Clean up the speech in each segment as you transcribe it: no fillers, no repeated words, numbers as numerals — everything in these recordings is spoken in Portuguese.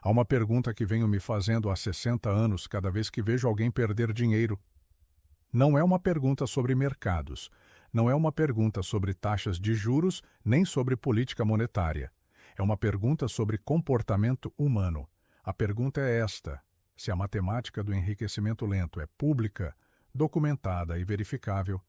Há uma pergunta que venho me fazendo há 60 anos cada vez que vejo alguém perder dinheiro. Não é uma pergunta sobre mercados, não é uma pergunta sobre taxas de juros, nem sobre política monetária. É uma pergunta sobre comportamento humano. A pergunta é esta: se a matemática do enriquecimento lento é pública, documentada e verificável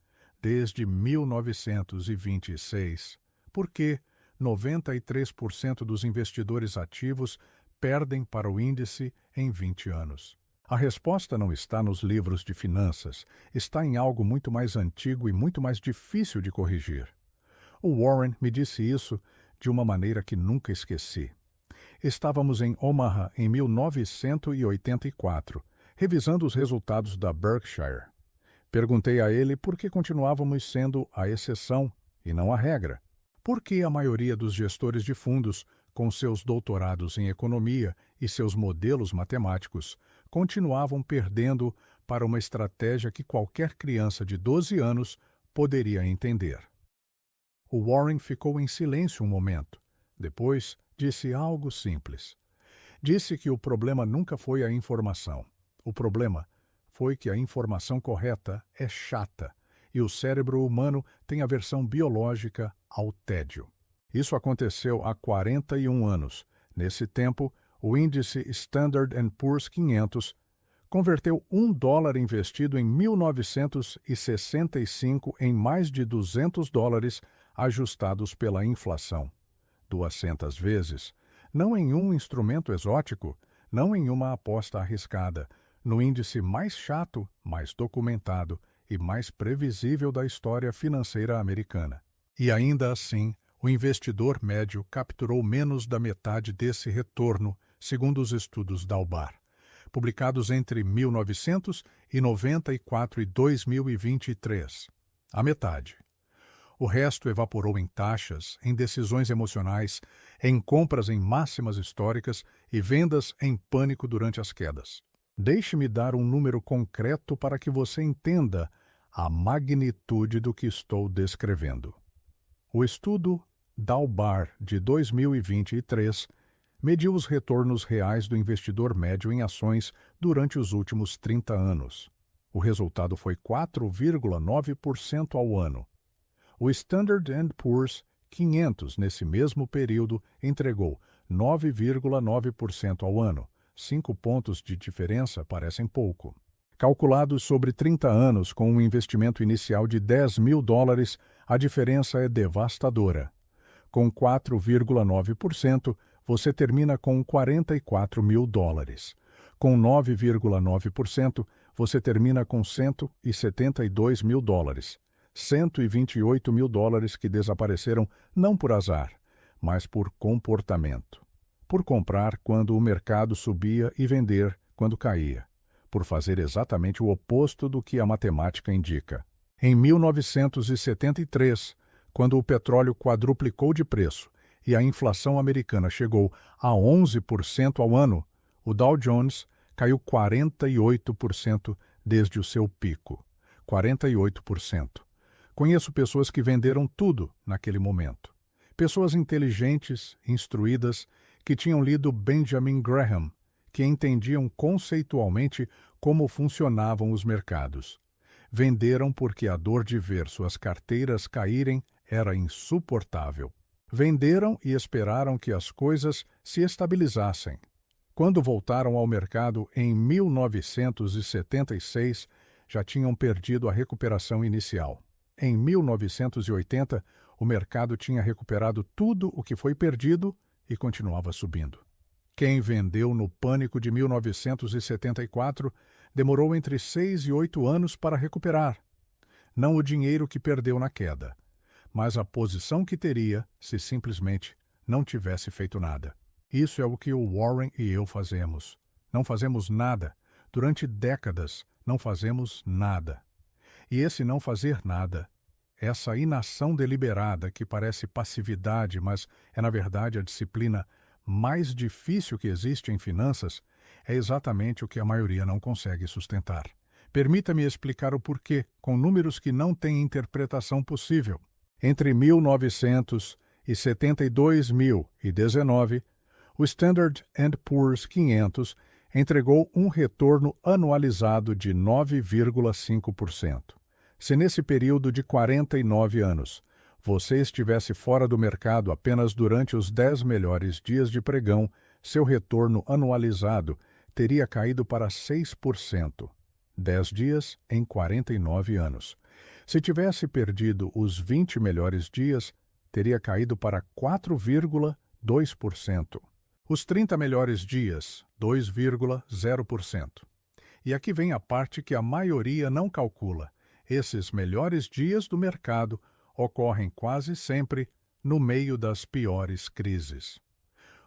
desde 1926, por que 93% dos investidores ativos perdem para o índice em 20 anos? A resposta não está nos livros de finanças, está em algo muito mais antigo e muito mais difícil de corrigir. O Warren me disse isso de uma maneira que nunca esqueci. Estávamos em Omaha em 1984, revisando os resultados da Berkshire. Perguntei a ele por que continuávamos sendo a exceção e não a regra. Por que a maioria dos gestores de fundos, com seus doutorados em economia e seus modelos matemáticos, continuavam perdendo para uma estratégia que qualquer criança de 12 anos poderia entender? O Warren ficou em silêncio um momento. Depois, disse algo simples. Disse que o problema nunca foi a informação. O problema foi que a informação correta é chata e o cérebro humano tem aversão biológica ao tédio. Isso aconteceu há 41 anos. Nesse tempo, o índice Standard & Poor's 500 converteu $1 investido em 1965 em mais de $200 ajustados pela inflação. 200 vezes, não em um instrumento exótico, não em uma aposta arriscada, no índice mais chato, mais documentado e mais previsível da história financeira americana. E ainda assim, o investidor médio capturou menos da metade desse retorno, segundo os estudos Dalbar, publicados entre 1994 e 2023. A metade. O resto evaporou em taxas, em decisões emocionais, em compras em máximas históricas e vendas em pânico durante as quedas. Deixe-me dar um número concreto para que você entenda a magnitude do que estou descrevendo. O estudo Dalbar de 2023 mediu os retornos reais do investidor médio em ações durante os últimos 30 anos. O resultado foi 4,9% ao ano. O Standard & Poor's 500, nesse mesmo período, entregou 9,9% ao ano. 5 pontos de diferença parecem pouco. Calculados sobre 30 anos com um investimento inicial de $10.000, a diferença é devastadora. Com 4,9%, você termina com $44.000. Com 9,9%, você termina com $172.000. $128.000 que desapareceram não por azar, mas por comportamento. Por comprar quando o mercado subia e vender quando caía. Por fazer exatamente o oposto do que a matemática indica. Em 1973, quando o petróleo quadruplicou de preço e a inflação americana chegou a 11% ao ano, o Dow Jones caiu 48% desde o seu pico. 48%. Conheço pessoas que venderam tudo naquele momento. Pessoas inteligentes, instruídas, que tinham lido Benjamin Graham, que entendiam conceitualmente como funcionavam os mercados. Venderam porque a dor de ver suas carteiras caírem era insuportável. Venderam e esperaram que as coisas se estabilizassem. Quando voltaram ao mercado em 1976, já tinham perdido a recuperação inicial. Em 1980, o mercado tinha recuperado tudo o que foi perdido e continuava subindo. Quem vendeu no pânico de 1974 demorou entre 6 e 8 anos para recuperar. Não o dinheiro que perdeu na queda, mas a posição que teria se simplesmente não tivesse feito nada. Isso é o que o Warren e eu fazemos. Não fazemos nada. Durante décadas, não fazemos nada. E esse não fazer nada, essa inação deliberada que parece passividade, mas é na verdade a disciplina mais difícil que existe em finanças, é exatamente o que a maioria não consegue sustentar. Permita-me explicar o porquê, com números que não têm interpretação possível. Entre 1900 e 72.019, O Standard Poor's 500 entregou um retorno anualizado de 9,5%. Se nesse período de 49 anos você estivesse fora do mercado apenas durante os 10 melhores dias de pregão, seu retorno anualizado teria caído para 6%. 10 dias em 49 anos. Se tivesse perdido os 20 melhores dias, teria caído para 4,2%. Os 30 melhores dias, 2,0%. E aqui vem a parte que a maioria não calcula. Esses melhores dias do mercado ocorrem quase sempre no meio das piores crises.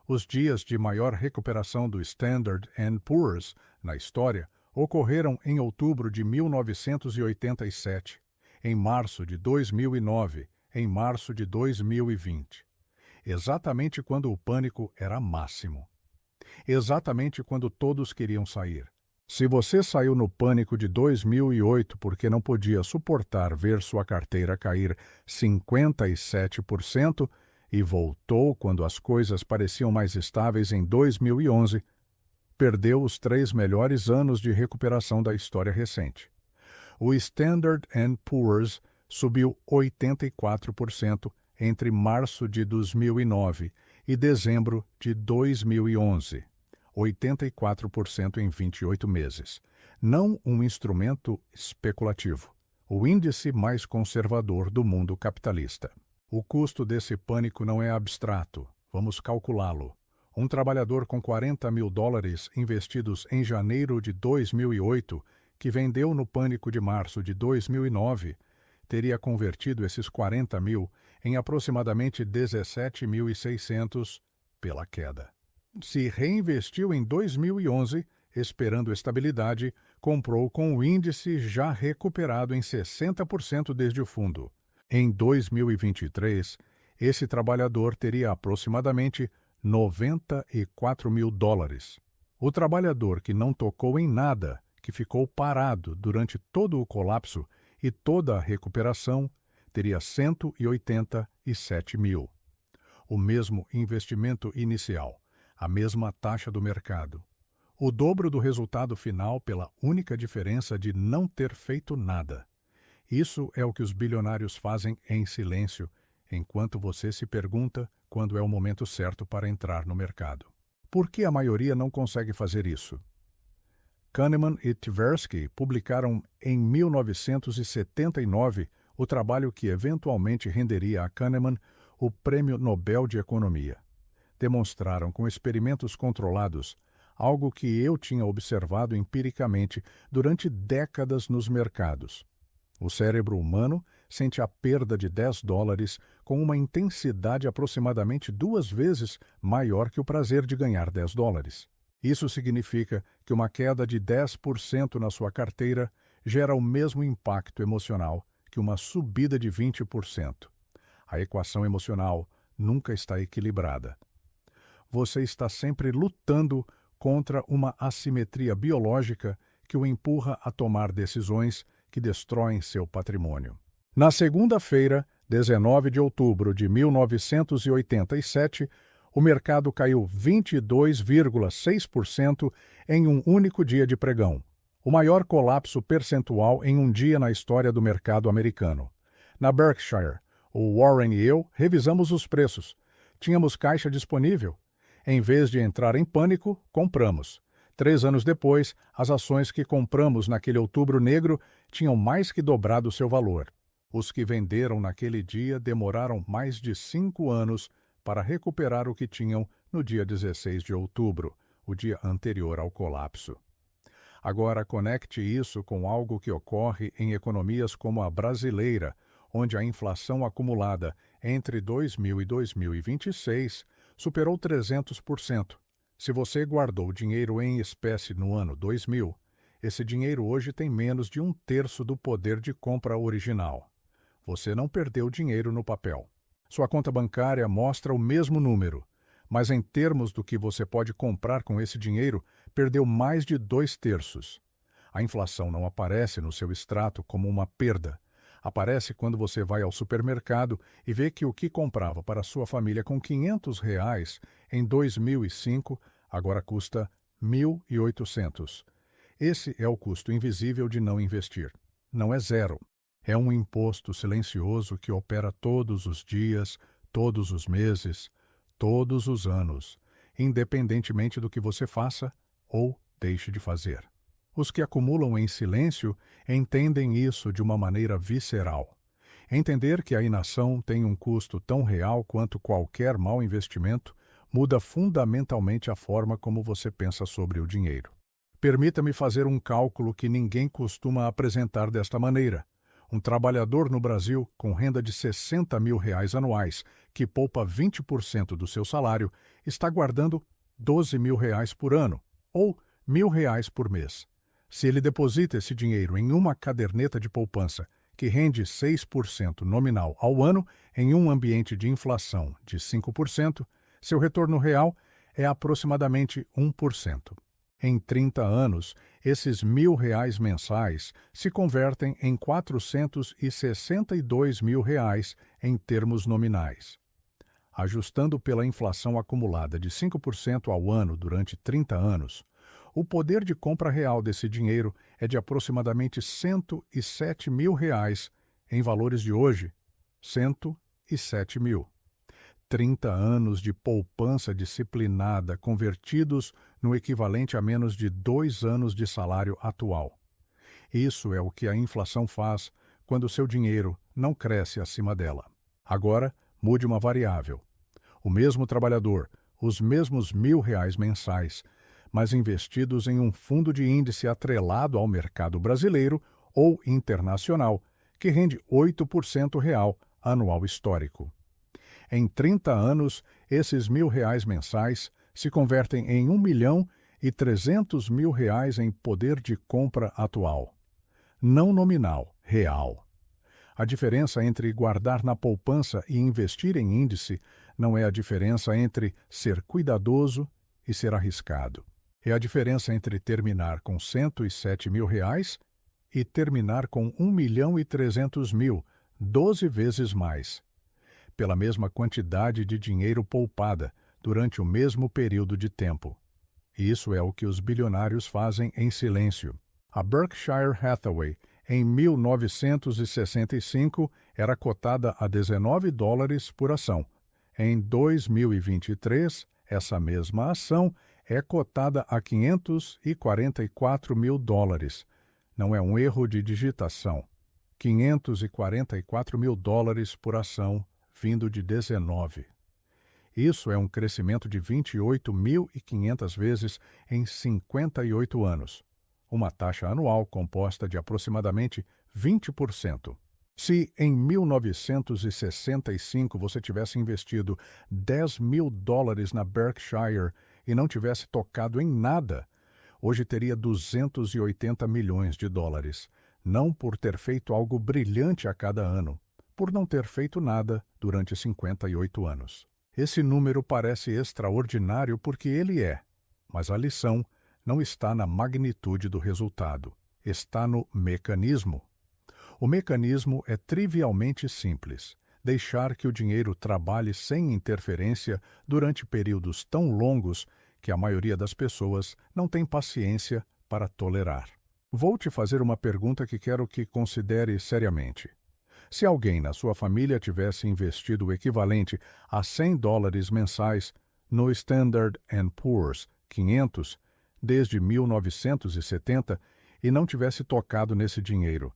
Os dias de maior recuperação do Standard Poor's na história ocorreram em outubro de 1987, em março de 2009, em março de 2020. Exatamente quando o pânico era máximo. Exatamente quando todos queriam sair. Se você saiu no pânico de 2008 porque não podia suportar ver sua carteira cair 57% e voltou quando as coisas pareciam mais estáveis em 2011, perdeu os 3 melhores anos de recuperação da história recente. O Standard Poor's subiu 84% entre março de 2009 e dezembro de 2011. 84% em 28 meses. Não um instrumento especulativo. O índice mais conservador do mundo capitalista. O custo desse pânico não é abstrato. Vamos calculá-lo. Um trabalhador com $40 mil investidos em janeiro de 2008, que vendeu no pânico de março de 2009, teria convertido esses 40 mil em aproximadamente 17.600 pela queda. Se reinvestiu em 2011, esperando estabilidade, comprou com o índice já recuperado em 60% desde o fundo. Em 2023, esse trabalhador teria aproximadamente $94 mil. O trabalhador que não tocou em nada, que ficou parado durante todo o colapso e toda a recuperação, teria 187 mil. O mesmo investimento inicial, a mesma taxa do mercado. O dobro do resultado final pela única diferença de não ter feito nada. Isso é o que os bilionários fazem em silêncio, enquanto você se pergunta quando é o momento certo para entrar no mercado. Por que a maioria não consegue fazer isso? Kahneman e Tversky publicaram em 1979 o trabalho que eventualmente renderia a Kahneman o Prêmio Nobel de Economia. Demonstraram com experimentos controlados algo que eu tinha observado empiricamente durante décadas nos mercados. O cérebro humano sente a perda de $10 com uma intensidade aproximadamente 2 vezes maior que o prazer de ganhar $10. Isso significa que uma queda de 10% na sua carteira gera o mesmo impacto emocional que uma subida de 20%. A equação emocional nunca está equilibrada. Você está sempre lutando contra uma assimetria biológica que o empurra a tomar decisões que destroem seu patrimônio. Na segunda-feira, 19 de outubro de 1987, o mercado caiu 22,6% em um único dia de pregão, o maior colapso percentual em um dia na história do mercado americano. Na Berkshire, o Warren e eu revisamos os preços. Tínhamos caixa disponível. Em vez de entrar em pânico, compramos. 3 anos depois, as ações que compramos naquele outubro negro tinham mais que dobrado seu valor. Os que venderam naquele dia demoraram mais de 5 anos para recuperar o que tinham no dia 16 de outubro, o dia anterior ao colapso. Agora conecte isso com algo que ocorre em economias como a brasileira, onde a inflação acumulada entre 2000 e 2026 superou 300%. Se você guardou dinheiro em espécie no ano 2000, esse dinheiro hoje tem menos de 1/3 do poder de compra original. Você não perdeu dinheiro no papel. Sua conta bancária mostra o mesmo número, mas em termos do que você pode comprar com esse dinheiro, perdeu mais de 2/3. A inflação não aparece no seu extrato como uma perda. Aparece quando você vai ao supermercado e vê que o que comprava para sua família com R$ 500 em 2005 agora custa 1.800. Esse é o custo invisível de não investir. Não é zero. É um imposto silencioso que opera todos os dias, todos os meses, todos os anos, independentemente do que você faça ou deixe de fazer. Os que acumulam em silêncio entendem isso de uma maneira visceral. Entender que a inação tem um custo tão real quanto qualquer mau investimento muda fundamentalmente a forma como você pensa sobre o dinheiro. Permita-me fazer um cálculo que ninguém costuma apresentar desta maneira. Um trabalhador no Brasil com renda de R$ 60 mil anuais, que poupa 20% do seu salário, está guardando R$ 12 mil por ano, ou R$ 1.000 por mês. Se ele deposita esse dinheiro em uma caderneta de poupança, que rende 6% nominal ao ano, em um ambiente de inflação de 5%, seu retorno real é aproximadamente 1%. Em 30 anos, esses R$ 1.000 mensais se convertem em R$ 462 mil em termos nominais. Ajustando pela inflação acumulada de 5% ao ano durante 30 anos, o poder de compra real desse dinheiro é de aproximadamente R$ 107 mil, em valores de hoje, 107 mil. 30 anos de poupança disciplinada convertidos no equivalente a menos de 2 anos de salário atual. Isso é o que a inflação faz quando seu dinheiro não cresce acima dela. Agora, mude uma variável. O mesmo trabalhador, os mesmos R$ 1.000 mensais, mas investidos em um fundo de índice atrelado ao mercado brasileiro ou internacional, que rende 8% real anual histórico. Em 30 anos, esses R$ 1.000 mensais se convertem em R$ 1.300.000 em poder de compra atual. Não nominal, real. A diferença entre guardar na poupança e investir em índice não é a diferença entre ser cuidadoso e ser arriscado. É a diferença entre terminar com R$ 107 mil e terminar com R$ 1.300.000, 12 vezes mais, pela mesma quantidade de dinheiro poupada durante o mesmo período de tempo. Isso é o que os bilionários fazem em silêncio. A Berkshire Hathaway, em 1965, era cotada a $19 por ação. Em 2023, essa mesma ação é cotada a $544 mil. Não é um erro de digitação. $544 mil por ação, vindo de 19. Isso é um crescimento de 28.500 vezes em 58 anos. Uma taxa anual composta de aproximadamente 20%. Se em 1965 você tivesse investido $10 mil na Berkshire e não tivesse tocado em nada, hoje teria $280 milhões, não por ter feito algo brilhante a cada ano, por não ter feito nada durante 58 anos. Esse número parece extraordinário porque ele é, mas a lição não está na magnitude do resultado, está no mecanismo. O mecanismo é trivialmente simples: deixar que o dinheiro trabalhe sem interferência durante períodos tão longos que a maioria das pessoas não tem paciência para tolerar. Vou te fazer uma pergunta que quero que considere seriamente. Se alguém na sua família tivesse investido o equivalente a $100 mensais no Standard & Poor's 500 desde 1970 e não tivesse tocado nesse dinheiro,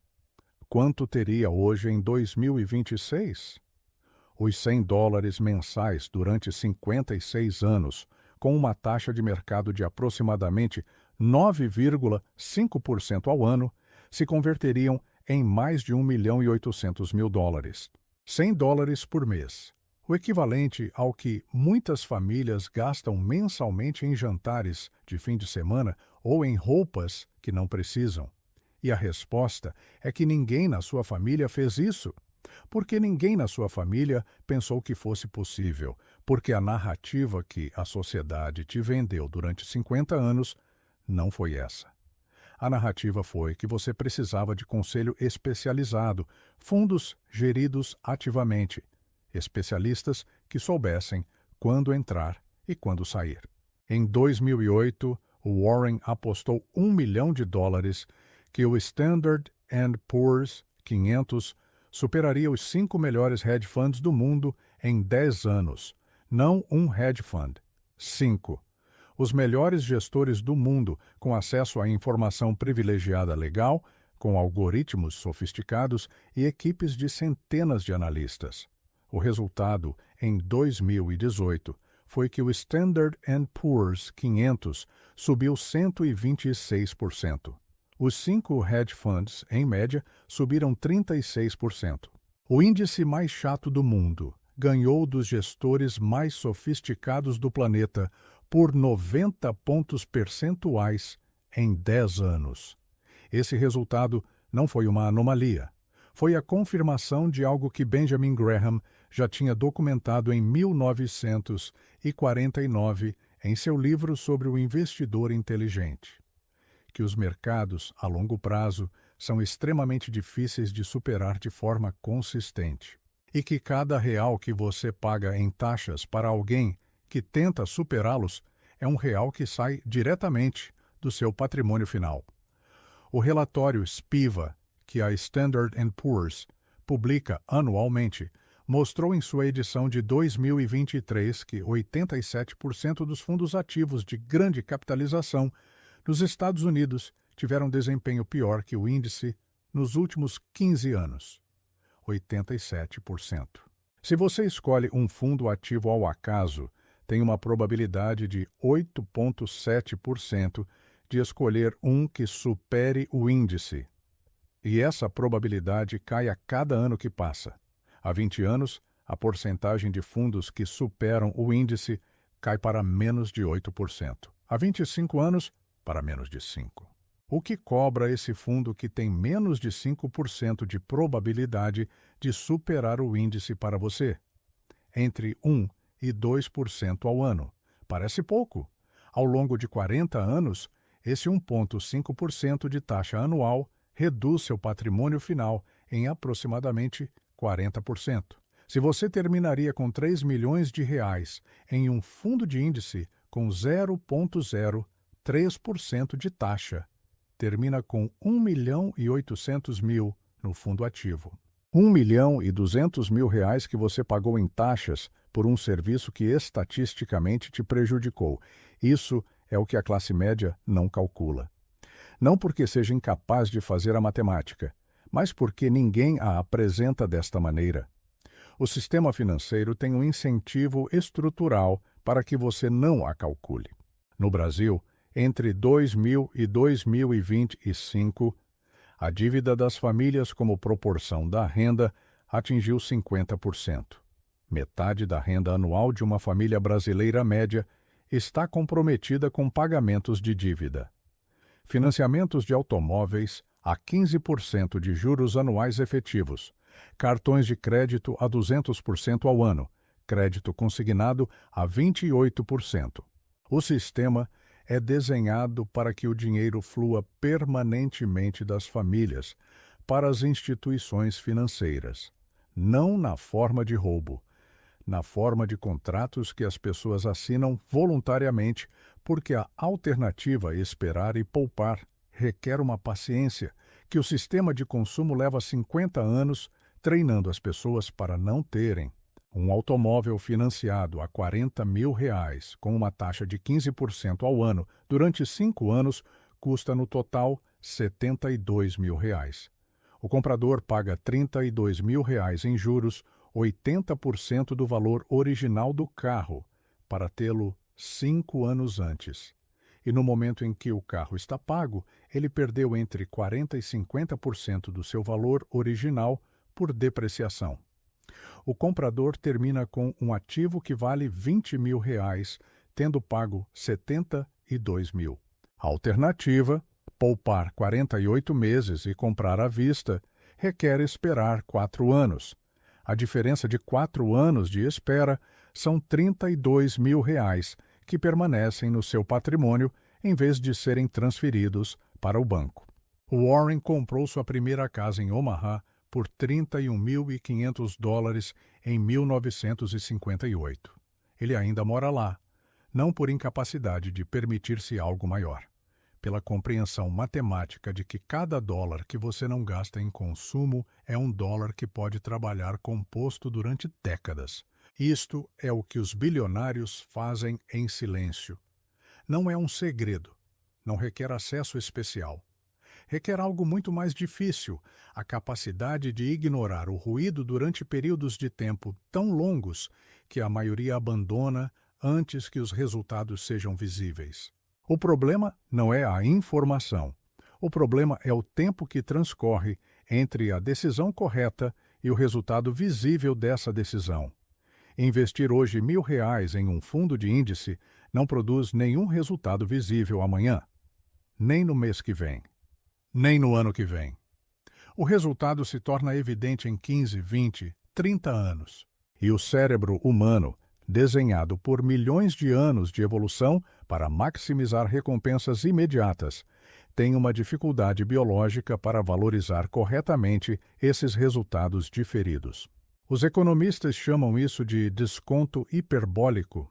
quanto teria hoje em 2026? Os $100 mensais durante 56 anos, com uma taxa de mercado de aproximadamente 9,5% ao ano, se converteriam em mais de $1.800.000. $100 por mês, o equivalente ao que muitas famílias gastam mensalmente em jantares de fim de semana ou em roupas que não precisam. E a resposta é que ninguém na sua família fez isso. Porque ninguém na sua família pensou que fosse possível, porque a narrativa que a sociedade te vendeu durante 50 anos não foi essa. A narrativa foi que você precisava de conselho especializado, fundos geridos ativamente, especialistas que soubessem quando entrar e quando sair. Em 2008, o Warren apostou $1 milhão que o Standard Poor's 500 superaria os 5 melhores hedge funds do mundo em 10 anos. Não um hedge fund, 5. Os melhores gestores do mundo com acesso a informação privilegiada legal, com algoritmos sofisticados e equipes de centenas de analistas. O resultado, em 2018, foi que o Standard Poor's 500 subiu 126%. Os 5 hedge funds, em média, subiram 36%. O índice mais chato do mundo ganhou dos gestores mais sofisticados do planeta por 90 pontos percentuais em 10 anos. Esse resultado não foi uma anomalia. Foi a confirmação de algo que Benjamin Graham já tinha documentado em 1949 em seu livro sobre o investidor inteligente. Que os mercados, a longo prazo, são extremamente difíceis de superar de forma consistente. E que cada real que você paga em taxas para alguém que tenta superá-los é um real que sai diretamente do seu patrimônio final. O relatório SPIVA, que a Standard Poor's publica anualmente, mostrou em sua edição de 2023 que 87% dos fundos ativos de grande capitalização nos Estados Unidos tiveram desempenho pior que o índice nos últimos 15 anos. 87%. Se você escolhe um fundo ativo ao acaso, tem uma probabilidade de 8,7% de escolher um que supere o índice. E essa probabilidade cai a cada ano que passa. Há 20 anos, a porcentagem de fundos que superam o índice cai para menos de 8%. Há 25 anos, para menos de 5%. O que cobra esse fundo que tem menos de 5% de probabilidade de superar o índice para você? Entre 1% e 2% ao ano. Parece pouco. Ao longo de 40 anos, esse 1,5% de taxa anual reduz seu patrimônio final em aproximadamente 40%. Se você terminaria com R$3 milhões em um fundo de índice com 0,03% de taxa, termina com R$1.800.000 no fundo ativo. R$1.200.000 que você pagou em taxas por um serviço que estatisticamente te prejudicou. Isso é o que a classe média não calcula. Não porque seja incapaz de fazer a matemática, mas porque ninguém a apresenta desta maneira. O sistema financeiro tem um incentivo estrutural para que você não a calcule. No Brasil, entre 2000 e 2025, a dívida das famílias como proporção da renda atingiu 50%. Metade da renda anual de uma família brasileira média está comprometida com pagamentos de dívida. Financiamentos de automóveis a 15% de juros anuais efetivos, cartões de crédito a 200% ao ano, crédito consignado a 28%. O sistema é desenhado para que o dinheiro flua permanentemente das famílias para as instituições financeiras, não na forma de roubo, na forma de contratos que as pessoas assinam voluntariamente, porque a alternativa esperar e poupar requer uma paciência que o sistema de consumo leva 50 anos treinando as pessoas para não terem. Um automóvel financiado a R$40 mil com uma taxa de 15% ao ano durante 5 anos custa no total R$72 mil. O comprador paga R$32 mil em juros, 80% do valor original do carro, para tê-lo 5 anos antes. E no momento em que o carro está pago, ele perdeu entre 40% e 50% do seu valor original por depreciação. O comprador termina com um ativo que vale R$20 mil, tendo pago R$72 mil. A alternativa, poupar 48 meses e comprar à vista, requer esperar 4 anos. A diferença de 4 anos de espera são R$32 mil que permanecem no seu patrimônio em vez de serem transferidos para o banco. O Warren comprou sua primeira casa em Omaha por $31.500 em 1958. Ele ainda mora lá, não por incapacidade de permitir-se algo maior, pela compreensão matemática de que cada dólar que você não gasta em consumo é um dólar que pode trabalhar composto durante décadas. Isto é o que os bilionários fazem em silêncio. Não é um segredo, não requer acesso especial. Requer algo muito mais difícil, a capacidade de ignorar o ruído durante períodos de tempo tão longos que a maioria abandona antes que os resultados sejam visíveis. O problema não é a informação. O problema é o tempo que transcorre entre a decisão correta e o resultado visível dessa decisão. Investir hoje R$1.000 em um fundo de índice não produz nenhum resultado visível amanhã, nem no mês que vem, nem no ano que vem. O resultado se torna evidente em 15, 20, 30 anos. E o cérebro humano, desenhado por milhões de anos de evolução para maximizar recompensas imediatas, tem uma dificuldade biológica para valorizar corretamente esses resultados diferidos. Os economistas chamam isso de desconto hiperbólico.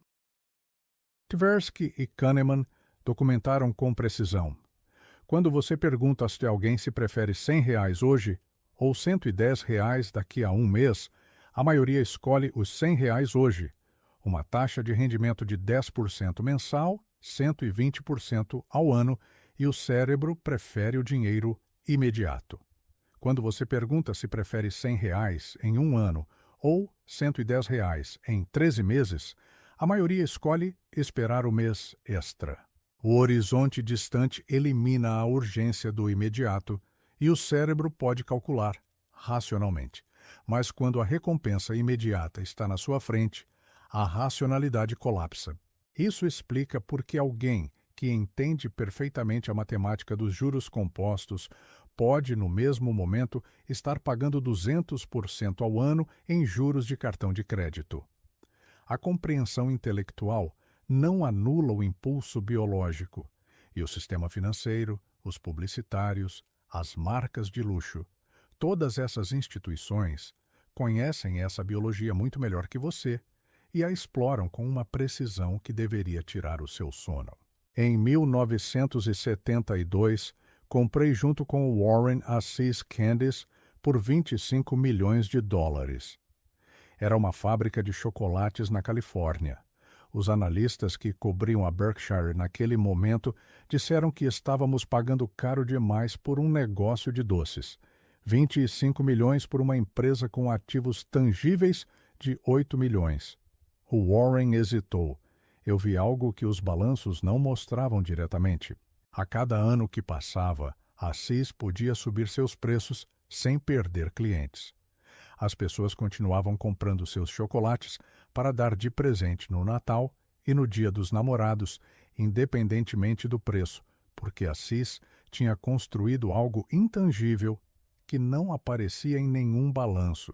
Tversky e Kahneman documentaram com precisão. Quando você pergunta se alguém se prefere R$100 hoje ou R$110 daqui a um mês, a maioria escolhe os R$100 hoje, uma taxa de rendimento de 10% mensal, 120% ao ano, e o cérebro prefere o dinheiro imediato. Quando você pergunta se prefere R$100 em um ano ou R$110 em 13 meses, a maioria escolhe esperar o mês extra. O horizonte distante elimina a urgência do imediato e o cérebro pode calcular racionalmente. Mas quando a recompensa imediata está na sua frente, a racionalidade colapsa. Isso explica por que alguém que entende perfeitamente a matemática dos juros compostos pode, no mesmo momento, estar pagando 200% ao ano em juros de cartão de crédito. A compreensão intelectual não anula o impulso biológico, e o sistema financeiro, os publicitários, as marcas de luxo, todas essas instituições conhecem essa biologia muito melhor que você e a exploram com uma precisão que deveria tirar o seu sono. Em 1972, comprei junto com o Warren a See's Candies por $25 milhões. Era uma fábrica de chocolates na Califórnia. Os analistas que cobriam a Berkshire naquele momento disseram que estávamos pagando caro demais por um negócio de doces. 25 milhões por uma empresa com ativos tangíveis de 8 milhões. O Warren hesitou. Eu vi algo que os balanços não mostravam diretamente. A cada ano que passava, a See's podia subir seus preços sem perder clientes. As pessoas continuavam comprando seus chocolates para dar de presente no Natal e no Dia dos Namorados, independentemente do preço, porque a See's tinha construído algo intangível que não aparecia em nenhum balanço,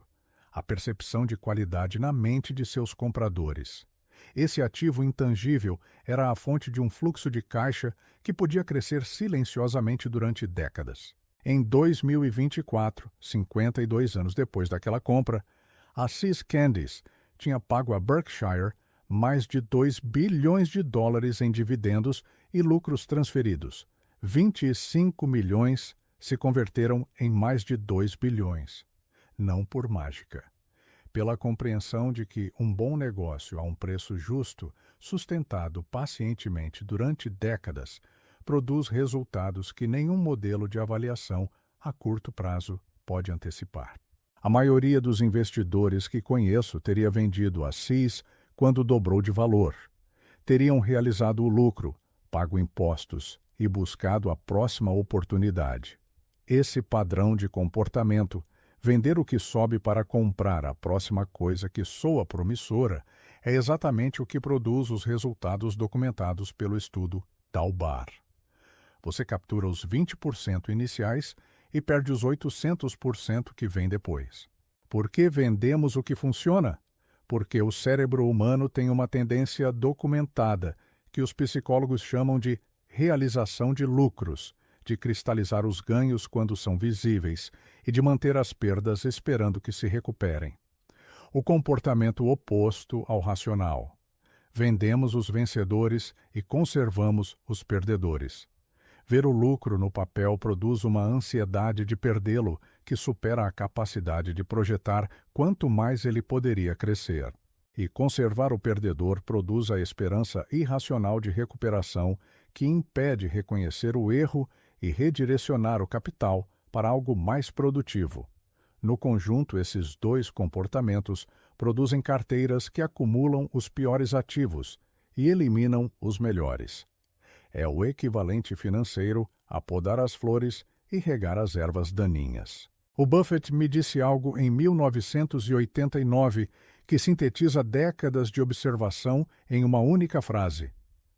a percepção de qualidade na mente de seus compradores. Esse ativo intangível era a fonte de um fluxo de caixa que podia crescer silenciosamente durante décadas. Em 2024, 52 anos depois daquela compra, a See's Candies tinha pago a Berkshire mais de $2 bilhões em dividendos e lucros transferidos. 25 milhões se converteram em mais de 2 bilhões. Não por mágica. Pela compreensão de que um bom negócio a um preço justo, sustentado pacientemente durante décadas, produz resultados que nenhum modelo de avaliação a curto prazo pode antecipar. A maioria dos investidores que conheço teria vendido a See's quando dobrou de valor. Teriam realizado o lucro, pago impostos e buscado a próxima oportunidade. Esse padrão de comportamento, vender o que sobe para comprar a próxima coisa que soa promissora, é exatamente o que produz os resultados documentados pelo estudo Dalbar. Você captura os 20% iniciais e perde os 800% que vem depois. Por que vendemos o que funciona? Porque o cérebro humano tem uma tendência documentada, que os psicólogos chamam de realização de lucros, de cristalizar os ganhos quando são visíveis e de manter as perdas esperando que se recuperem. O comportamento oposto ao racional. Vendemos os vencedores e conservamos os perdedores. Ver o lucro no papel produz uma ansiedade de perdê-lo que supera a capacidade de projetar quanto mais ele poderia crescer. E conservar o perdedor produz a esperança irracional de recuperação que impede reconhecer o erro e redirecionar o capital para algo mais produtivo. No conjunto, esses dois comportamentos produzem carteiras que acumulam os piores ativos e eliminam os melhores. É o equivalente financeiro a podar as flores e regar as ervas daninhas. O Buffett me disse algo em 1989 que sintetiza décadas de observação em uma única frase.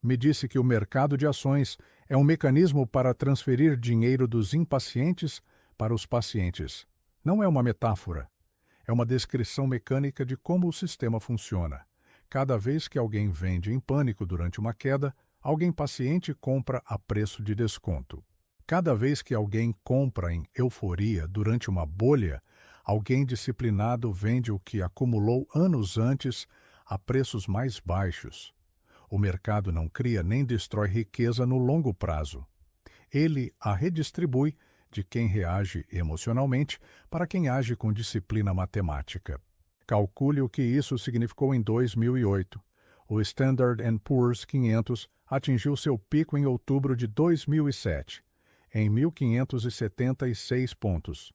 Me disse que o mercado de ações é um mecanismo para transferir dinheiro dos impacientes para os pacientes. Não é uma metáfora. É uma descrição mecânica de como o sistema funciona. Cada vez que alguém vende em pânico durante uma queda, alguém paciente compra a preço de desconto. Cada vez que alguém compra em euforia durante uma bolha, alguém disciplinado vende o que acumulou anos antes a preços mais baixos. O mercado não cria nem destrói riqueza no longo prazo. Ele a redistribui de quem reage emocionalmente para quem age com disciplina matemática. Calcule o que isso significou em 2008. O Standard & Poor's 500 atingiu seu pico em outubro de 2007, em 1.576 pontos.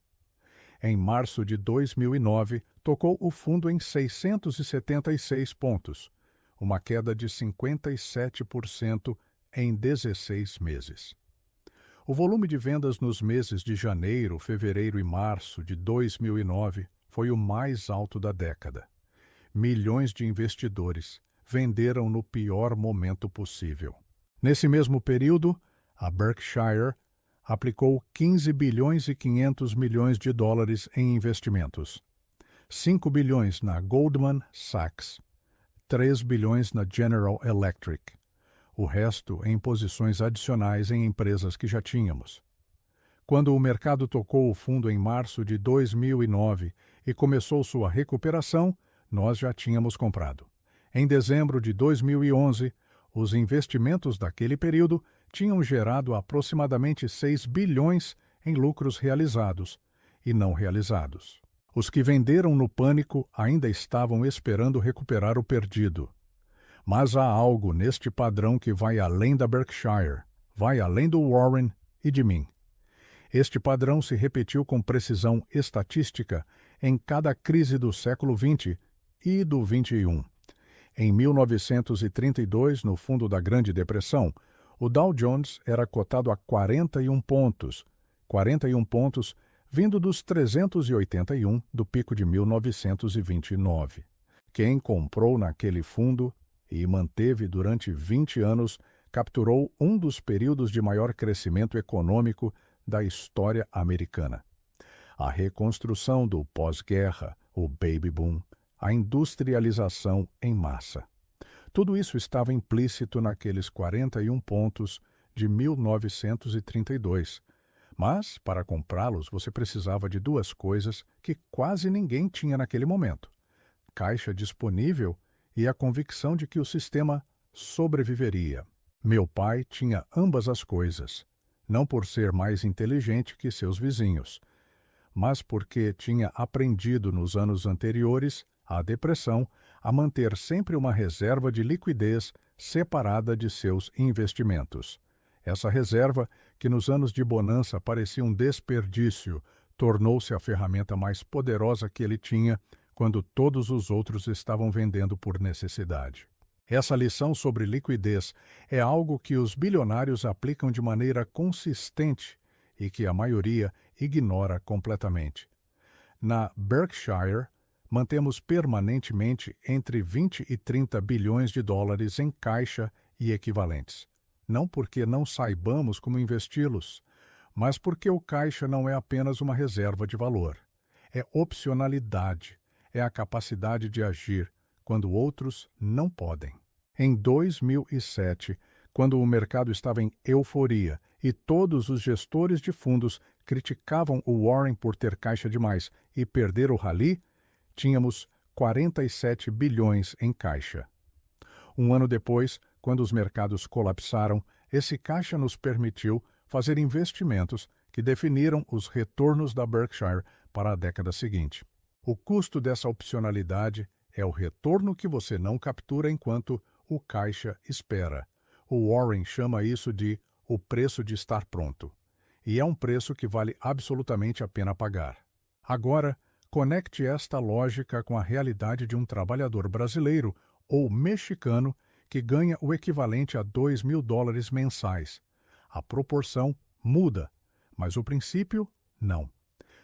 Em março de 2009, tocou o fundo em 676 pontos, uma queda de 57% em 16 meses. O volume de vendas nos meses de janeiro, fevereiro e março de 2009 foi o mais alto da década. Milhões de investidores venderam no pior momento possível. Nesse mesmo período, a Berkshire aplicou 15 bilhões e 500 milhões de dólares em investimentos. 5 bilhões na Goldman Sachs, 3 bilhões na General Electric. O resto em posições adicionais em empresas que já tínhamos. Quando o mercado tocou o fundo em março de 2009 e começou sua recuperação, nós já tínhamos comprado. Em dezembro de 2011, os investimentos daquele período tinham gerado aproximadamente 6 bilhões em lucros realizados e não realizados. Os que venderam no pânico ainda estavam esperando recuperar o perdido. Mas há algo neste padrão que vai além da Berkshire, vai além do Warren e de mim. Este padrão se repetiu com precisão estatística em cada crise do século XX e do XXI. Em 1932, no fundo da Grande Depressão, o Dow Jones era cotado a 41 pontos, vindo dos 381 do pico de 1929. Quem comprou naquele fundo e manteve durante 20 anos, capturou um dos períodos de maior crescimento econômico da história americana. A reconstrução do pós-guerra, o baby boom, a industrialização em massa. Tudo isso estava implícito naqueles 41 pontos de 1932. Mas, para comprá-los, você precisava de duas coisas que quase ninguém tinha naquele momento: caixa disponível e a convicção de que o sistema sobreviveria. Meu pai tinha ambas as coisas, não por ser mais inteligente que seus vizinhos, mas porque tinha aprendido nos anos anteriores à depressão a manter sempre uma reserva de liquidez separada de seus investimentos. Essa reserva, que nos anos de bonança parecia um desperdício, tornou-se a ferramenta mais poderosa que ele tinha quando todos os outros estavam vendendo por necessidade. Essa lição sobre liquidez é algo que os bilionários aplicam de maneira consistente e que a maioria ignora completamente. Na Berkshire, mantemos permanentemente entre 20 e 30 bilhões de dólares em caixa e equivalentes. Não porque não saibamos como investi-los, mas porque o caixa não é apenas uma reserva de valor. É opcionalidade. É a capacidade de agir quando outros não podem. Em 2007, quando o mercado estava em euforia e todos os gestores de fundos criticavam o Warren por ter caixa demais e perder o rally, tínhamos 47 bilhões em caixa. Um ano depois, quando os mercados colapsaram, esse caixa nos permitiu fazer investimentos que definiram os retornos da Berkshire para a década seguinte. O custo dessa opcionalidade é o retorno que você não captura enquanto o caixa espera. O Warren chama isso de o preço de estar pronto. E é um preço que vale absolutamente a pena pagar. Agora, conecte esta lógica com a realidade de um trabalhador brasileiro ou mexicano que ganha o equivalente a $2.000 mensais. A proporção muda, mas o princípio, não.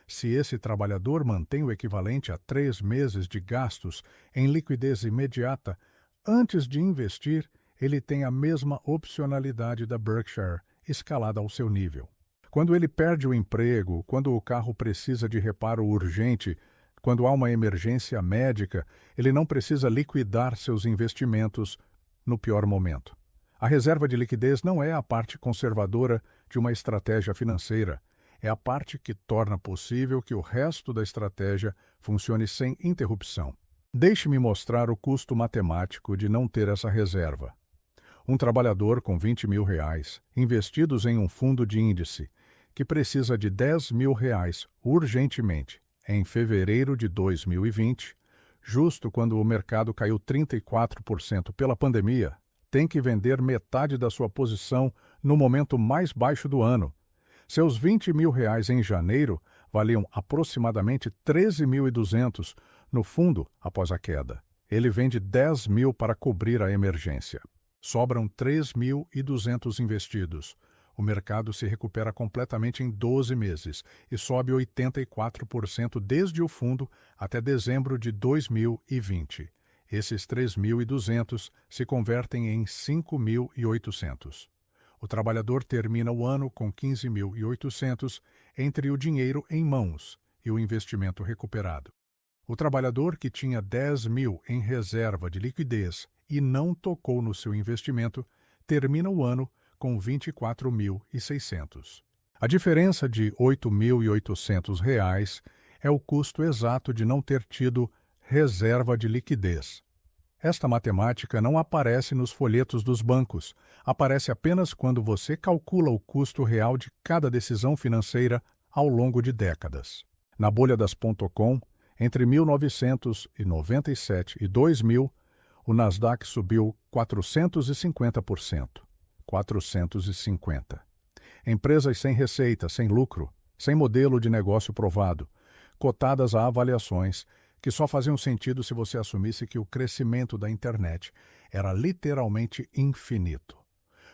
Se esse trabalhador mantém o equivalente a 3 meses de gastos em liquidez imediata, antes de investir, ele tem a mesma opcionalidade da Berkshire, escalada ao seu nível. Quando ele perde o emprego, quando o carro precisa de reparo urgente, quando há uma emergência médica, ele não precisa liquidar seus investimentos no pior momento. A reserva de liquidez não é a parte conservadora de uma estratégia financeira. É a parte que torna possível que o resto da estratégia funcione sem interrupção. Deixe-me mostrar o custo matemático de não ter essa reserva. Um trabalhador com R$20.000, investidos em um fundo de índice, que precisa de R$10.000 urgentemente em fevereiro de 2020, justo quando o mercado caiu 34% pela pandemia, tem que vender metade da sua posição no momento mais baixo do ano. Seus R$20.000 em janeiro valiam aproximadamente 13.200 no fundo após a queda. Ele vende 10.000 para cobrir a emergência. Sobram 3.200 investidos. O mercado se recupera completamente em 12 meses e sobe 84% desde o fundo até dezembro de 2020. Esses 3.200 se convertem em 5.800. O trabalhador termina o ano com 15.800 entre o dinheiro em mãos e o investimento recuperado. O trabalhador que tinha 10.000 em reserva de liquidez e não tocou no seu investimento termina o ano com 24.600. A diferença de R$8.800 é o custo exato de não ter tido reserva de liquidez. Esta matemática não aparece nos folhetos dos bancos, aparece apenas quando você calcula o custo real de cada decisão financeira ao longo de décadas. Na bolha das .com, entre 1997 e 2000, o Nasdaq subiu 450%. 450. Empresas sem receita, sem lucro, sem modelo de negócio provado, cotadas a avaliações que só faziam sentido se você assumisse que o crescimento da internet era literalmente infinito.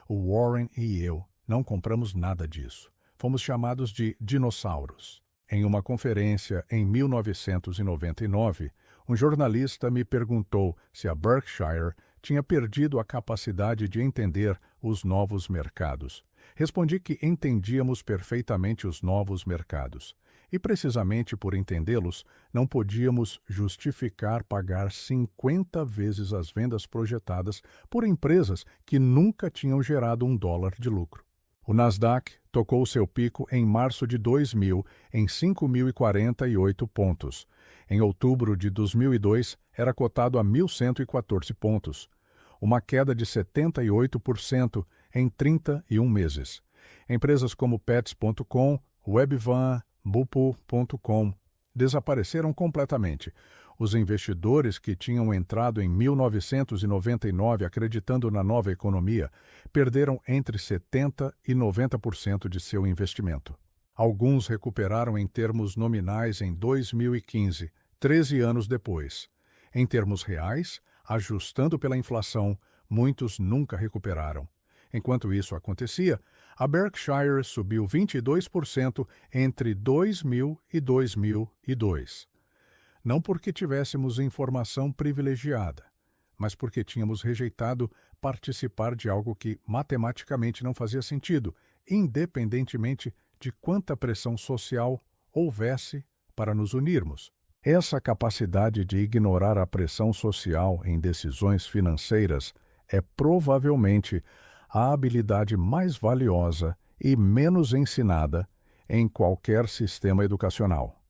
O Warren e eu não compramos nada disso. Fomos chamados de dinossauros. Em uma conferência em 1999, um jornalista me perguntou se a Berkshire tinha perdido a capacidade de entender os novos mercados. Respondi que entendíamos perfeitamente os novos mercados. E precisamente por entendê-los, não podíamos justificar pagar 50 vezes as vendas projetadas por empresas que nunca tinham gerado $1 de lucro. O Nasdaq tocou seu pico em março de 2000 em 5.048 pontos. Em outubro de 2002, era cotado a 1.114 pontos. Uma queda de 78% em 31 meses. Empresas como Pets.com, Webvan, Bupu.com desapareceram completamente. Os investidores que tinham entrado em 1999 acreditando na nova economia perderam entre 70% e 90% de seu investimento. Alguns recuperaram em termos nominais em 2015, 13 anos depois. Em termos reais, ajustando pela inflação, muitos nunca recuperaram. Enquanto isso acontecia, a Berkshire subiu 22% entre 2000 e 2002. Não porque tivéssemos informação privilegiada, mas porque tínhamos rejeitado participar de algo que matematicamente não fazia sentido, independentemente de quanta pressão social houvesse para nos unirmos. Essa capacidade de ignorar a pressão social em decisões financeiras é provavelmente a habilidade mais valiosa e menos ensinada em qualquer sistema educacional.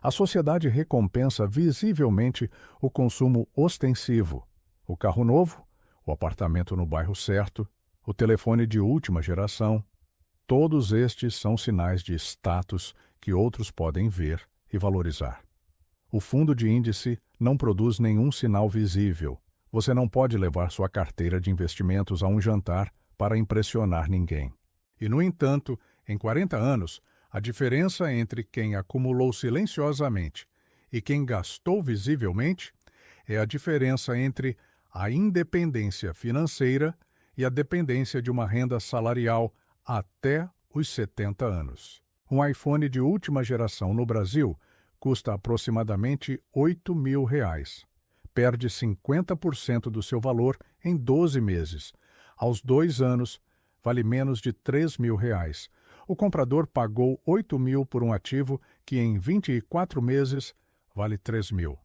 A sociedade recompensa visivelmente o consumo ostensivo, o carro novo, o apartamento no bairro certo, o telefone de última geração. Todos estes são sinais de status que outros podem ver e valorizar. O fundo de índice não produz nenhum sinal visível. Você não pode levar sua carteira de investimentos a um jantar para impressionar ninguém. E, no entanto, em 40 anos, a diferença entre quem acumulou silenciosamente e quem gastou visivelmente é a diferença entre a independência financeira e a dependência de uma renda salarial até os 70 anos. Um iPhone de última geração no Brasil custa aproximadamente R$ 8.000. Perde 50% do seu valor em 12 meses. Aos 2 anos, vale menos de R$ 3.000. O comprador pagou R$ 8.000 por um ativo que em 24 meses vale R$ 3.000.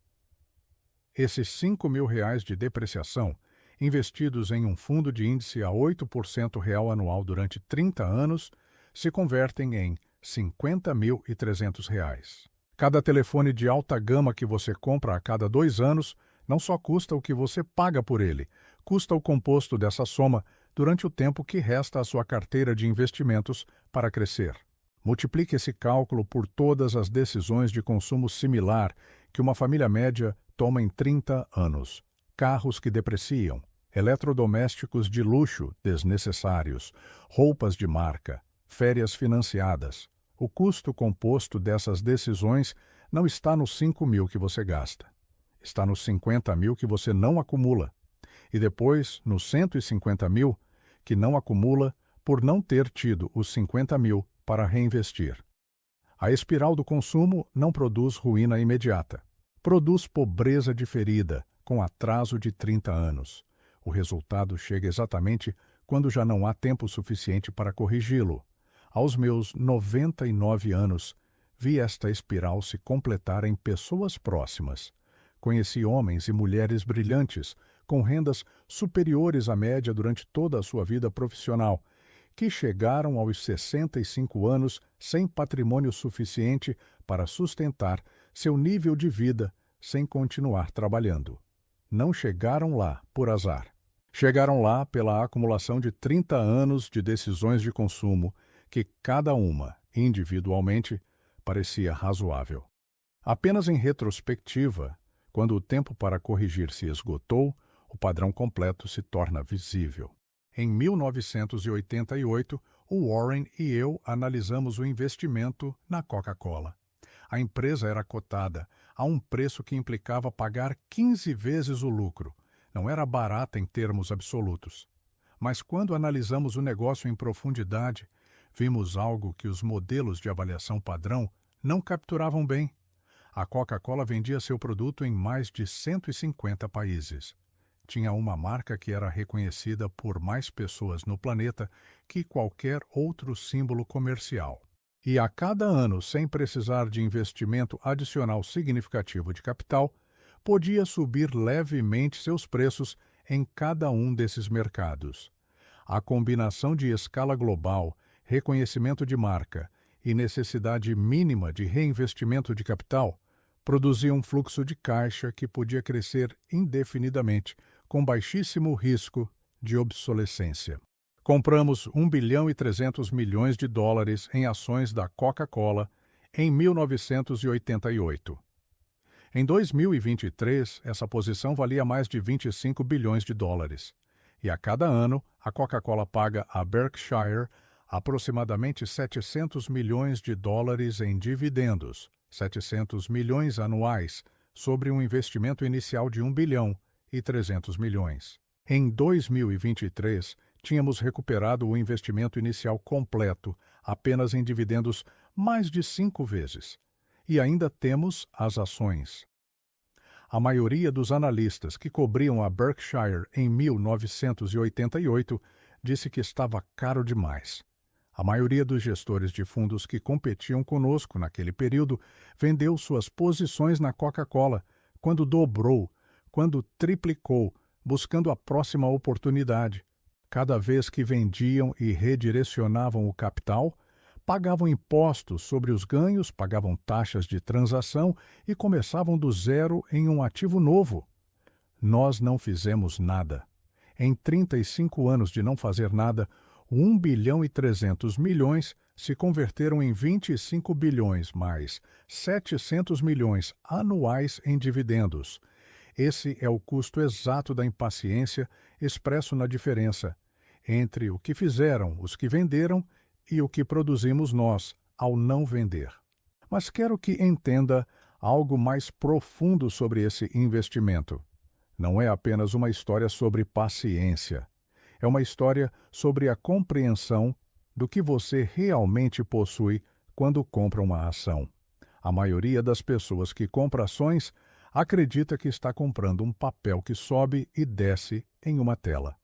Esses R$ 5.000 de depreciação, investidos em um fundo de índice a 8% real anual durante 30 anos, se convertem em R$ 50.300. Cada telefone de alta gama que você compra a cada 2 anos não só custa o que você paga por ele, custa o composto dessa soma durante o tempo que resta à sua carteira de investimentos para crescer. Multiplique esse cálculo por todas as decisões de consumo similar que uma família média toma em 30 anos. Carros que depreciam, eletrodomésticos de luxo desnecessários, roupas de marca, férias financiadas. O custo composto dessas decisões não está nos 5.000 que você gasta. Está nos 50.000 que você não acumula. E depois nos 150.000 que não acumula por não ter tido os 50.000 para reinvestir. A espiral do consumo não produz ruína imediata. Produz pobreza diferida, com atraso de 30 anos. O resultado chega exatamente quando já não há tempo suficiente para corrigi-lo. Aos meus 99 anos, vi esta espiral se completar em pessoas próximas. Conheci homens e mulheres brilhantes, com rendas superiores à média durante toda a sua vida profissional, que chegaram aos 65 anos sem patrimônio suficiente para sustentar seu nível de vida sem continuar trabalhando. Não chegaram lá por azar. Chegaram lá pela acumulação de 30 anos de decisões de consumo que cada uma, individualmente, parecia razoável. Apenas em retrospectiva, quando o tempo para corrigir se esgotou, o padrão completo se torna visível. Em 1988, o Warren e eu analisamos o investimento na Coca-Cola. A empresa era cotada a um preço que implicava pagar 15 vezes o lucro. Não era barata em termos absolutos. Mas quando analisamos o negócio em profundidade, vimos algo que os modelos de avaliação padrão não capturavam bem. A Coca-Cola vendia seu produto em mais de 150 países. Tinha uma marca que era reconhecida por mais pessoas no planeta que qualquer outro símbolo comercial. E a cada ano, sem precisar de investimento adicional significativo de capital, podia subir levemente seus preços em cada um desses mercados. A combinação de escala global, reconhecimento de marca e necessidade mínima de reinvestimento de capital produzia um fluxo de caixa que podia crescer indefinidamente, com baixíssimo risco de obsolescência. Compramos $1,3 bilhão em ações da Coca-Cola em 1988. Em 2023, essa posição valia mais de $25 bilhões. E a cada ano, a Coca-Cola paga a Berkshire aproximadamente $700 milhões em dividendos, 700 milhões anuais, sobre um investimento inicial de $1,3 bilhão. Em 2023, tínhamos recuperado o investimento inicial completo, apenas em dividendos, mais de 5 vezes. E ainda temos as ações. A maioria dos analistas que cobriam a Berkshire em 1988 disse que estava caro demais. A maioria dos gestores de fundos que competiam conosco naquele período vendeu suas posições na Coca-Cola quando dobrou, quando triplicou, buscando a próxima oportunidade. Cada vez que vendiam e redirecionavam o capital, pagavam impostos sobre os ganhos, pagavam taxas de transação e começavam do zero em um ativo novo. Nós não fizemos nada. Em 35 anos de não fazer nada, 1 bilhão e 300 milhões se converteram em 25 bilhões mais 700 milhões anuais em dividendos. Esse é o custo exato da impaciência expresso na diferença entre o que fizeram os que venderam e o que produzimos nós ao não vender. Mas quero que entenda algo mais profundo sobre esse investimento. Não é apenas uma história sobre paciência. É uma história sobre a compreensão do que você realmente possui quando compra uma ação. A maioria das pessoas que compra ações acredita que está comprando um papel que sobe e desce em uma tela.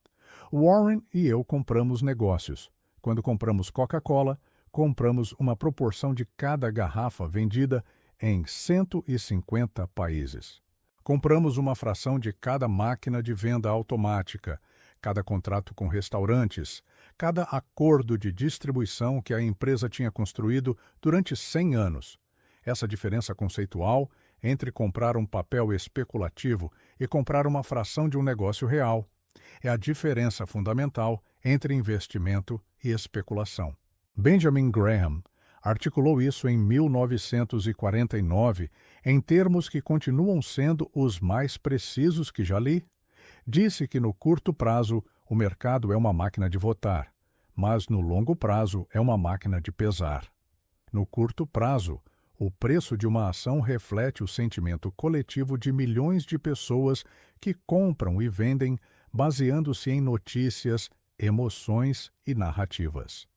Warren e eu compramos negócios. Quando compramos Coca-Cola, compramos uma proporção de cada garrafa vendida em 150 países. Compramos uma fração de cada máquina de venda automática, cada contrato com restaurantes, cada acordo de distribuição que a empresa tinha construído durante 100 anos. Essa diferença conceitual entre comprar um papel especulativo e comprar uma fração de um negócio real é a diferença fundamental entre investimento e especulação. Benjamin Graham articulou isso em 1949 em termos que continuam sendo os mais precisos que já li. Disse que no curto prazo o mercado é uma máquina de votar, mas no longo prazo é uma máquina de pesar. No curto prazo, o preço de uma ação reflete o sentimento coletivo de milhões de pessoas que compram e vendem baseando-se em notícias, emoções e narrativas.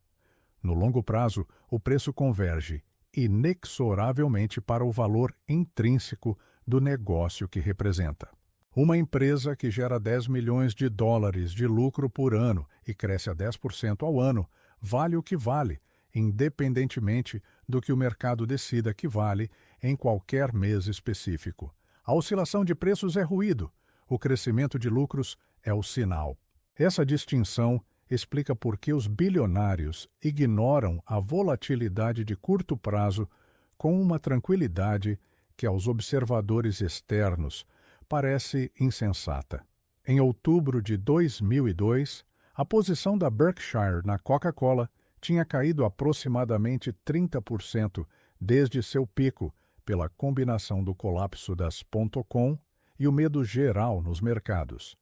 No longo prazo, o preço converge inexoravelmente para o valor intrínseco do negócio que representa. Uma empresa que gera 10 milhões de dólares de lucro por ano e cresce a 10% ao ano vale o que vale, independentemente do que o mercado decida que vale em qualquer mês específico. A oscilação de preços é ruído, o crescimento de lucros é o sinal. Essa distinção explica por que os bilionários ignoram a volatilidade de curto prazo com uma tranquilidade que aos observadores externos parece insensata. Em outubro de 2002, a posição da Berkshire na Coca-Cola tinha caído aproximadamente 30% desde seu pico pela combinação do colapso das .com e o medo geral nos mercados.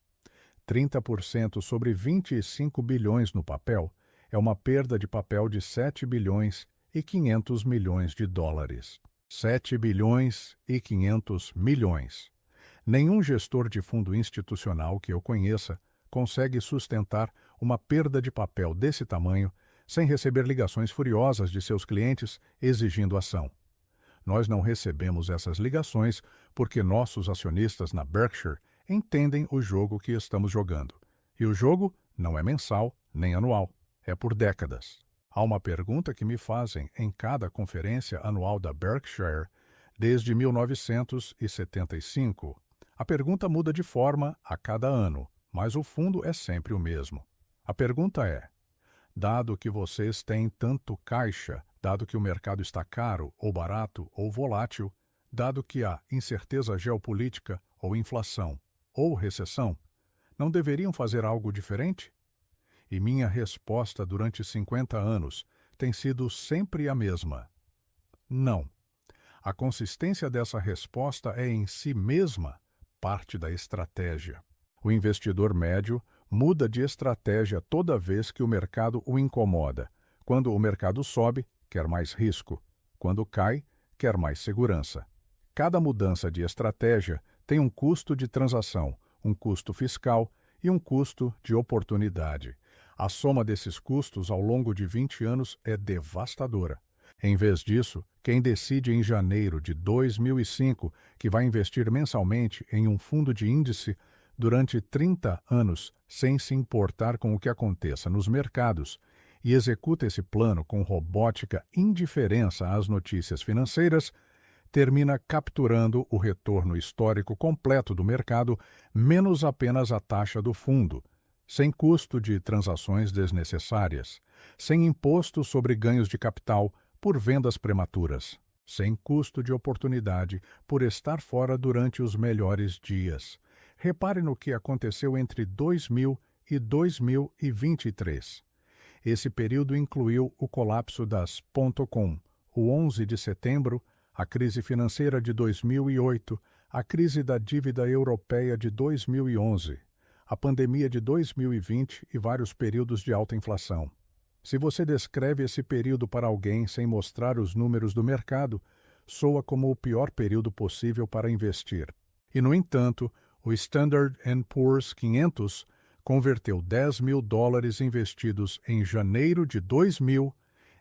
30% sobre 25 bilhões no papel é uma perda de papel de 7 bilhões e 500 milhões de dólares. 7 bilhões e 500 milhões. Nenhum gestor de fundo institucional que eu conheça consegue sustentar uma perda de papel desse tamanho sem receber ligações furiosas de seus clientes exigindo ação. Nós não recebemos essas ligações porque nossos acionistas na Berkshire entendem o jogo que estamos jogando. E o jogo não é mensal nem anual, é por décadas. Há uma pergunta que me fazem em cada conferência anual da Berkshire desde 1975. A pergunta muda de forma a cada ano, mas o fundo é sempre o mesmo. A pergunta é: dado que vocês têm tanto caixa, dado que o mercado está caro ou barato ou volátil, dado que há incerteza geopolítica ou inflação ou recessão, não deveriam fazer algo diferente? E minha resposta durante 50 anos tem sido sempre a mesma: não. A consistência dessa resposta é em si mesma parte da estratégia. O investidor médio muda de estratégia toda vez que o mercado o incomoda. Quando o mercado sobe, quer mais risco. Quando cai, quer mais segurança. Cada mudança de estratégia tem um custo de transação, um custo fiscal e um custo de oportunidade. A soma desses custos ao longo de 20 anos é devastadora. Em vez disso, quem decide em janeiro de 2005 que vai investir mensalmente em um fundo de índice durante 30 anos sem se importar com o que aconteça nos mercados e executa esse plano com robótica indiferença às notícias financeiras, termina capturando o retorno histórico completo do mercado, menos apenas a taxa do fundo, sem custo de transações desnecessárias, sem imposto sobre ganhos de capital por vendas prematuras, sem custo de oportunidade por estar fora durante os melhores dias. Repare no que aconteceu entre 2000 e 2023. Esse período incluiu o colapso das .com, o 11 de setembro, a crise financeira de 2008, a crise da dívida europeia de 2011, a pandemia de 2020 e vários períodos de alta inflação. Se você descreve esse período para alguém sem mostrar os números do mercado, soa como o pior período possível para investir. E, no entanto, o Standard & Poor's 500 converteu $10.000 investidos em janeiro de 2000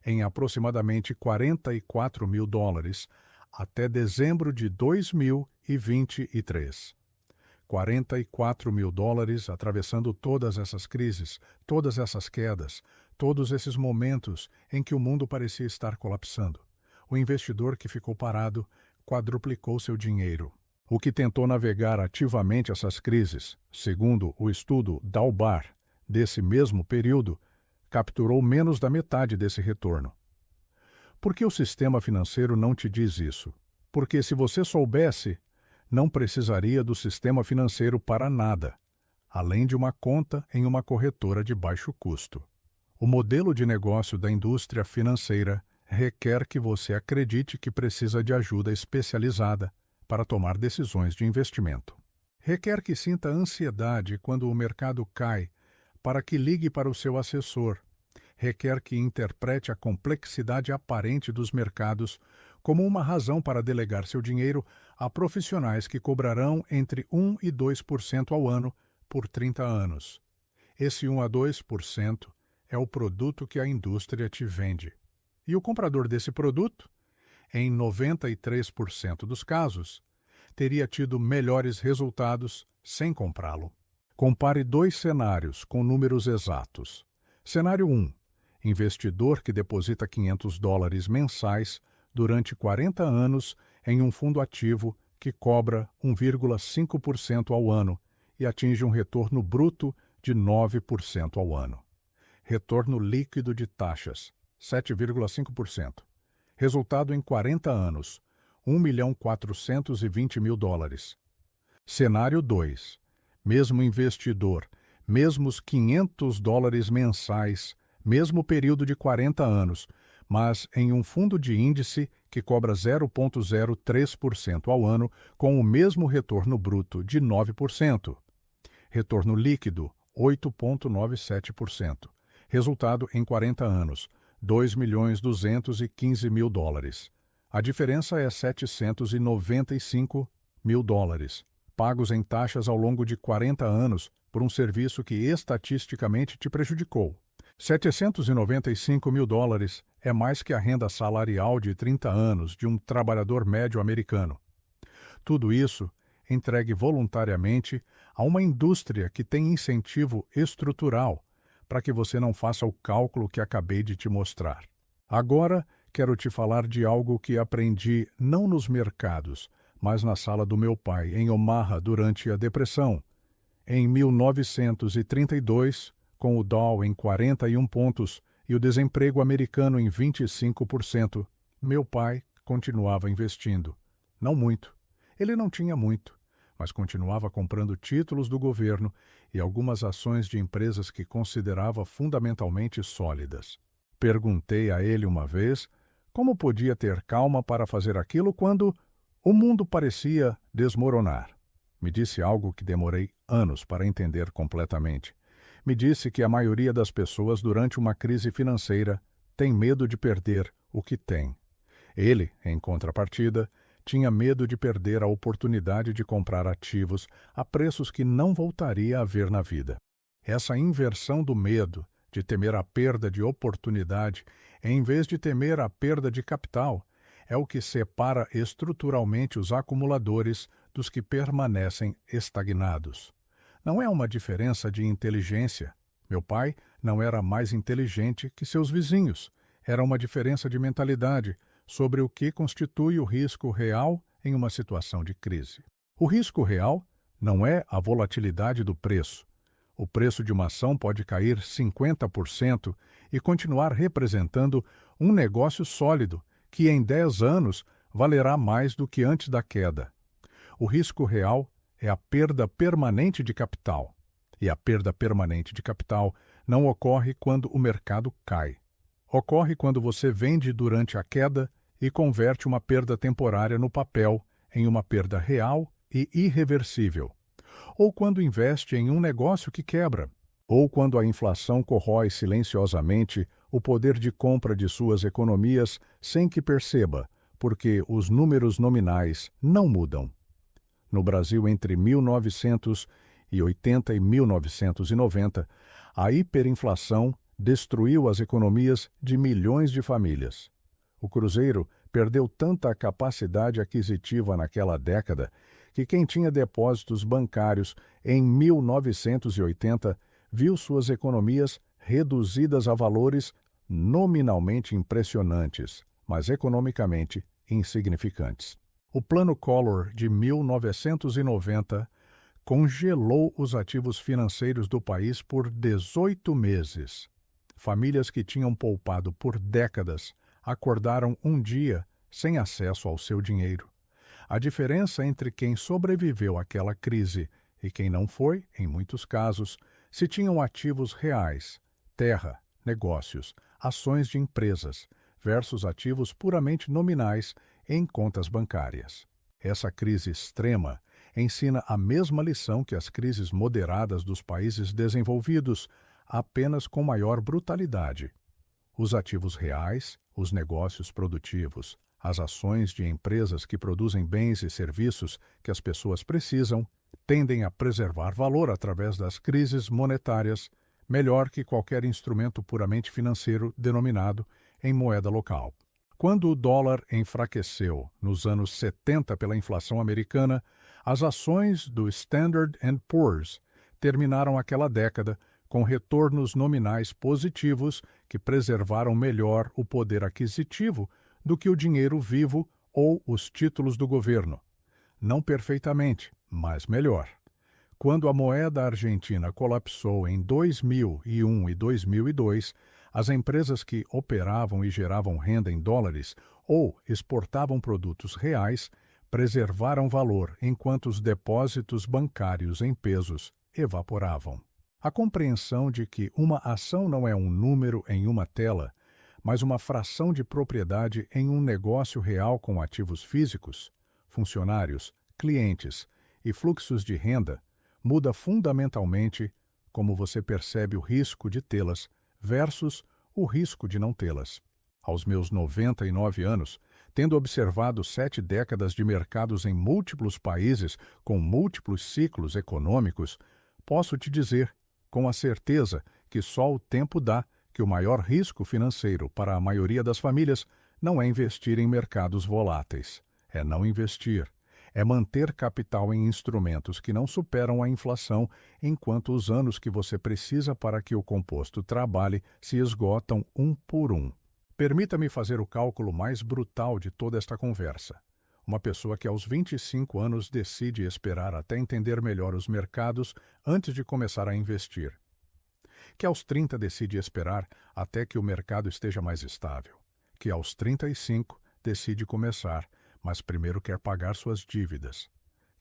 em aproximadamente $44.000 até dezembro de 2023. $44.000 atravessando todas essas crises, todas essas quedas, todos esses momentos em que o mundo parecia estar colapsando. O investidor que ficou parado quadruplicou seu dinheiro. O que tentou navegar ativamente essas crises, segundo o estudo Dalbar desse mesmo período, capturou menos da metade desse retorno. Por que o sistema financeiro não te diz isso? Porque se você soubesse, não precisaria do sistema financeiro para nada, além de uma conta em uma corretora de baixo custo. O modelo de negócio da indústria financeira requer que você acredite que precisa de ajuda especializada para tomar decisões de investimento. Requer que sinta ansiedade quando o mercado cai, para que ligue para o seu assessor. Requer que interprete a complexidade aparente dos mercados como uma razão para delegar seu dinheiro a profissionais que cobrarão entre 1 e 2% ao ano por 30 anos. Esse 1 a 2% é o produto que a indústria te vende. E o comprador desse produto, em 93% dos casos, teria tido melhores resultados sem comprá-lo. Compare dois cenários com números exatos. Cenário 1. Investidor que deposita $500 mensais durante 40 anos em um fundo ativo que cobra 1,5% ao ano e atinge um retorno bruto de 9% ao ano. Retorno líquido de taxas, 7,5%. Resultado em 40 anos, $1.420.000. Cenário 2. Mesmo investidor, mesmos $500 mensais, mesmo período de 40 anos, mas em um fundo de índice que cobra 0,03% ao ano com o mesmo retorno bruto de 9%. Retorno líquido, 8,97%. Resultado em 40 anos, $2.215.000. A diferença é $795.000, pagos em taxas ao longo de 40 anos por um serviço que estatisticamente te prejudicou. $795.000 é mais que a renda salarial de 30 anos de um trabalhador médio americano. Tudo isso entregue voluntariamente a uma indústria que tem incentivo estrutural para que você não faça o cálculo que acabei de te mostrar. Agora, quero te falar de algo que aprendi não nos mercados, mas na sala do meu pai, em Omaha, durante a Depressão. Em 1932, com o Dow em 41 pontos e o desemprego americano em 25%, meu pai continuava investindo. Não muito. Ele não tinha muito, mas continuava comprando títulos do governo e algumas ações de empresas que considerava fundamentalmente sólidas. Perguntei a ele uma vez como podia ter calma para fazer aquilo quando o mundo parecia desmoronar. Me disse algo que demorei anos para entender completamente. Me disse que a maioria das pessoas durante uma crise financeira tem medo de perder o que tem. Ele, em contrapartida, tinha medo de perder a oportunidade de comprar ativos a preços que não voltaria a ver na vida. Essa inversão do medo, de temer a perda de oportunidade, em vez de temer a perda de capital, é o que separa estruturalmente os acumuladores dos que permanecem estagnados. Não é uma diferença de inteligência. Meu pai não era mais inteligente que seus vizinhos. Era uma diferença de mentalidade sobre o que constitui o risco real em uma situação de crise. O risco real não é a volatilidade do preço. O preço de uma ação pode cair 50% e continuar representando um negócio sólido, que em 10 anos valerá mais do que antes da queda. O risco real é a perda permanente de capital. E a perda permanente de capital não ocorre quando o mercado cai. Ocorre quando você vende durante a queda e converte uma perda temporária no papel em uma perda real e irreversível. Ou quando investe em um negócio que quebra. Ou quando a inflação corrói silenciosamente o poder de compra de suas economias sem que perceba, porque os números nominais não mudam. No Brasil, entre 1980 e 1990, a hiperinflação destruiu as economias de milhões de famílias. O Cruzeiro perdeu tanta capacidade aquisitiva naquela década que quem tinha depósitos bancários em 1980 viu suas economias reduzidas a valores nominalmente impressionantes, mas economicamente insignificantes. O Plano Collor de 1990 congelou os ativos financeiros do país por 18 meses. Famílias que tinham poupado por décadas acordaram um dia sem acesso ao seu dinheiro. A diferença entre quem sobreviveu àquela crise e quem não foi, em muitos casos, se tinham ativos reais, terra, negócios, ações de empresas, versus ativos puramente nominais em contas bancárias. Essa crise extrema ensina a mesma lição que as crises moderadas dos países desenvolvidos, apenas com maior brutalidade. Os ativos reais, os negócios produtivos, as ações de empresas que produzem bens e serviços que as pessoas precisam, tendem a preservar valor através das crises monetárias, melhor que qualquer instrumento puramente financeiro denominado em moeda local. Quando o dólar enfraqueceu nos anos 70 pela inflação americana, as ações do Standard & Poor's terminaram aquela década com retornos nominais positivos que preservaram melhor o poder aquisitivo do que o dinheiro vivo ou os títulos do governo. Não perfeitamente, mas melhor. Quando a moeda argentina colapsou em 2001 e 2002, as empresas que operavam e geravam renda em dólares ou exportavam produtos reais preservaram valor enquanto os depósitos bancários em pesos evaporavam. A compreensão de que uma ação não é um número em uma tela, mas uma fração de propriedade em um negócio real com ativos físicos, funcionários, clientes e fluxos de renda, muda fundamentalmente como você percebe o risco de tê-las versus o risco de não tê-las. Aos meus 99 anos, tendo observado 7 décadas de mercados em múltiplos países com múltiplos ciclos econômicos, posso te dizer, com a certeza que só o tempo dá, que o maior risco financeiro para a maioria das famílias não é investir em mercados voláteis, é não investir, é manter capital em instrumentos que não superam a inflação enquanto os anos que você precisa para que o composto trabalhe se esgotam um por um. Permita-me fazer o cálculo mais brutal de toda esta conversa. Uma pessoa que aos 25 anos decide esperar até entender melhor os mercados antes de começar a investir. Que aos 30 decide esperar até que o mercado esteja mais estável. Que aos 35 decide começar, mas primeiro quer pagar suas dívidas.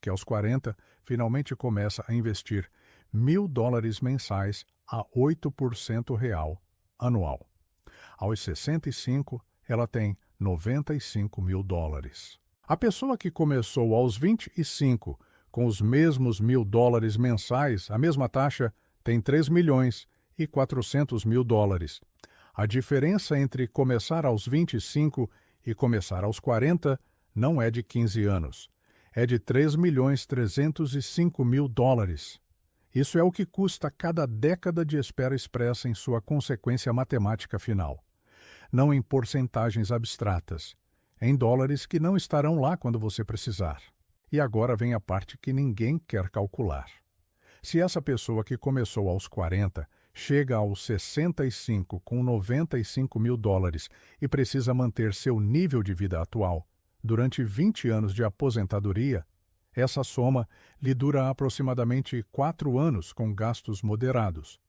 Que aos 40 finalmente começa a investir $1.000 mensais a 8% real anual. Aos 65, ela tem $95 mil. A pessoa que começou aos 25 com os mesmos $1.000 mensais, a mesma taxa, tem $3.4 mil. A diferença entre começar aos 25 e começar aos 40 não é de 15 anos, é de $3.305 mil. Isso é o que custa cada década de espera expressa em sua consequência matemática final. Não em porcentagens abstratas, em dólares que não estarão lá quando você precisar. E agora vem a parte que ninguém quer calcular. Se essa pessoa que começou aos 40 chega aos 65 com $95 mil e precisa manter seu nível de vida atual durante 20 anos de aposentadoria, Essa soma lhe dura aproximadamente 4 anos com gastos moderados.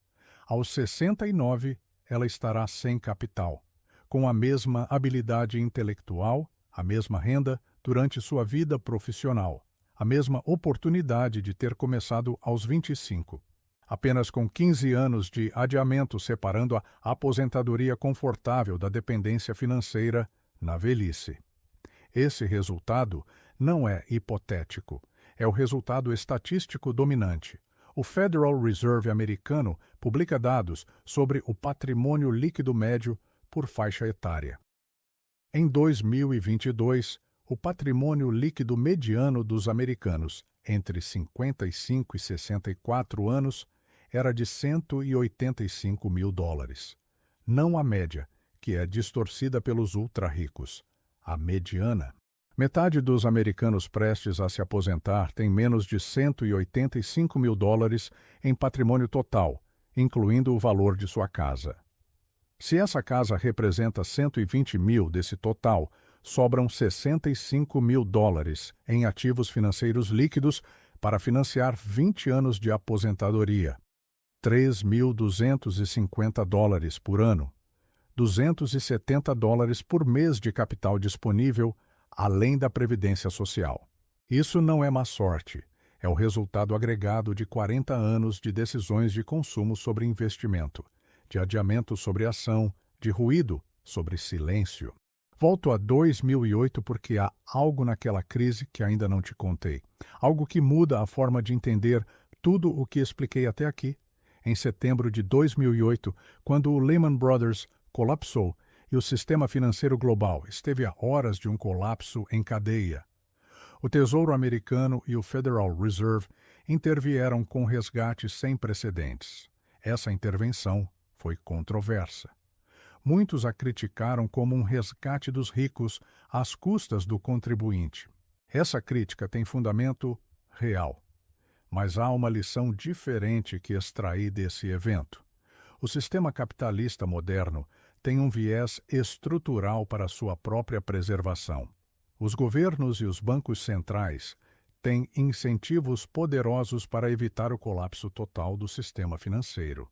Aos 69, ela estará sem capital, com a mesma habilidade intelectual, a mesma renda durante sua vida profissional, a mesma oportunidade de ter começado aos 25. Apenas com 15 anos de adiamento separando a aposentadoria confortável da dependência financeira na velhice. Esse resultado não é hipotético, é o resultado estatístico dominante. O Federal Reserve americano publica dados sobre o patrimônio líquido médio por faixa etária. Em 2022, o patrimônio líquido mediano dos americanos entre 55 e 64 anos era de $185 mil. Não a média, que é distorcida pelos ultra-ricos. A mediana. Metade dos americanos prestes a se aposentar tem menos de $185 mil em patrimônio total, incluindo o valor de sua casa. Se essa casa representa 120 mil desse total, sobram $65 mil em ativos financeiros líquidos para financiar 20 anos de aposentadoria. $3.250 por ano. $270 por mês de capital disponível, além da Previdência Social. Isso não é má sorte, é o resultado agregado de 40 anos de decisões de consumo sobre investimento, de adiamento sobre ação, de ruído sobre silêncio. Volto a 2008 porque há algo naquela crise que ainda não te contei, algo que muda a forma de entender tudo o que expliquei até aqui. Em setembro de 2008, quando o Lehman Brothers colapsou e o sistema financeiro global esteve a horas de um colapso em cadeia. O Tesouro Americano e o Federal Reserve intervieram com resgates sem precedentes. Essa intervenção foi controversa. Muitos a criticaram como um resgate dos ricos às custas do contribuinte. Essa crítica tem fundamento real. Mas há uma lição diferente que extraí desse evento. O sistema capitalista moderno tem um viés estrutural para sua própria preservação. Os governos e os bancos centrais têm incentivos poderosos para evitar o colapso total do sistema financeiro.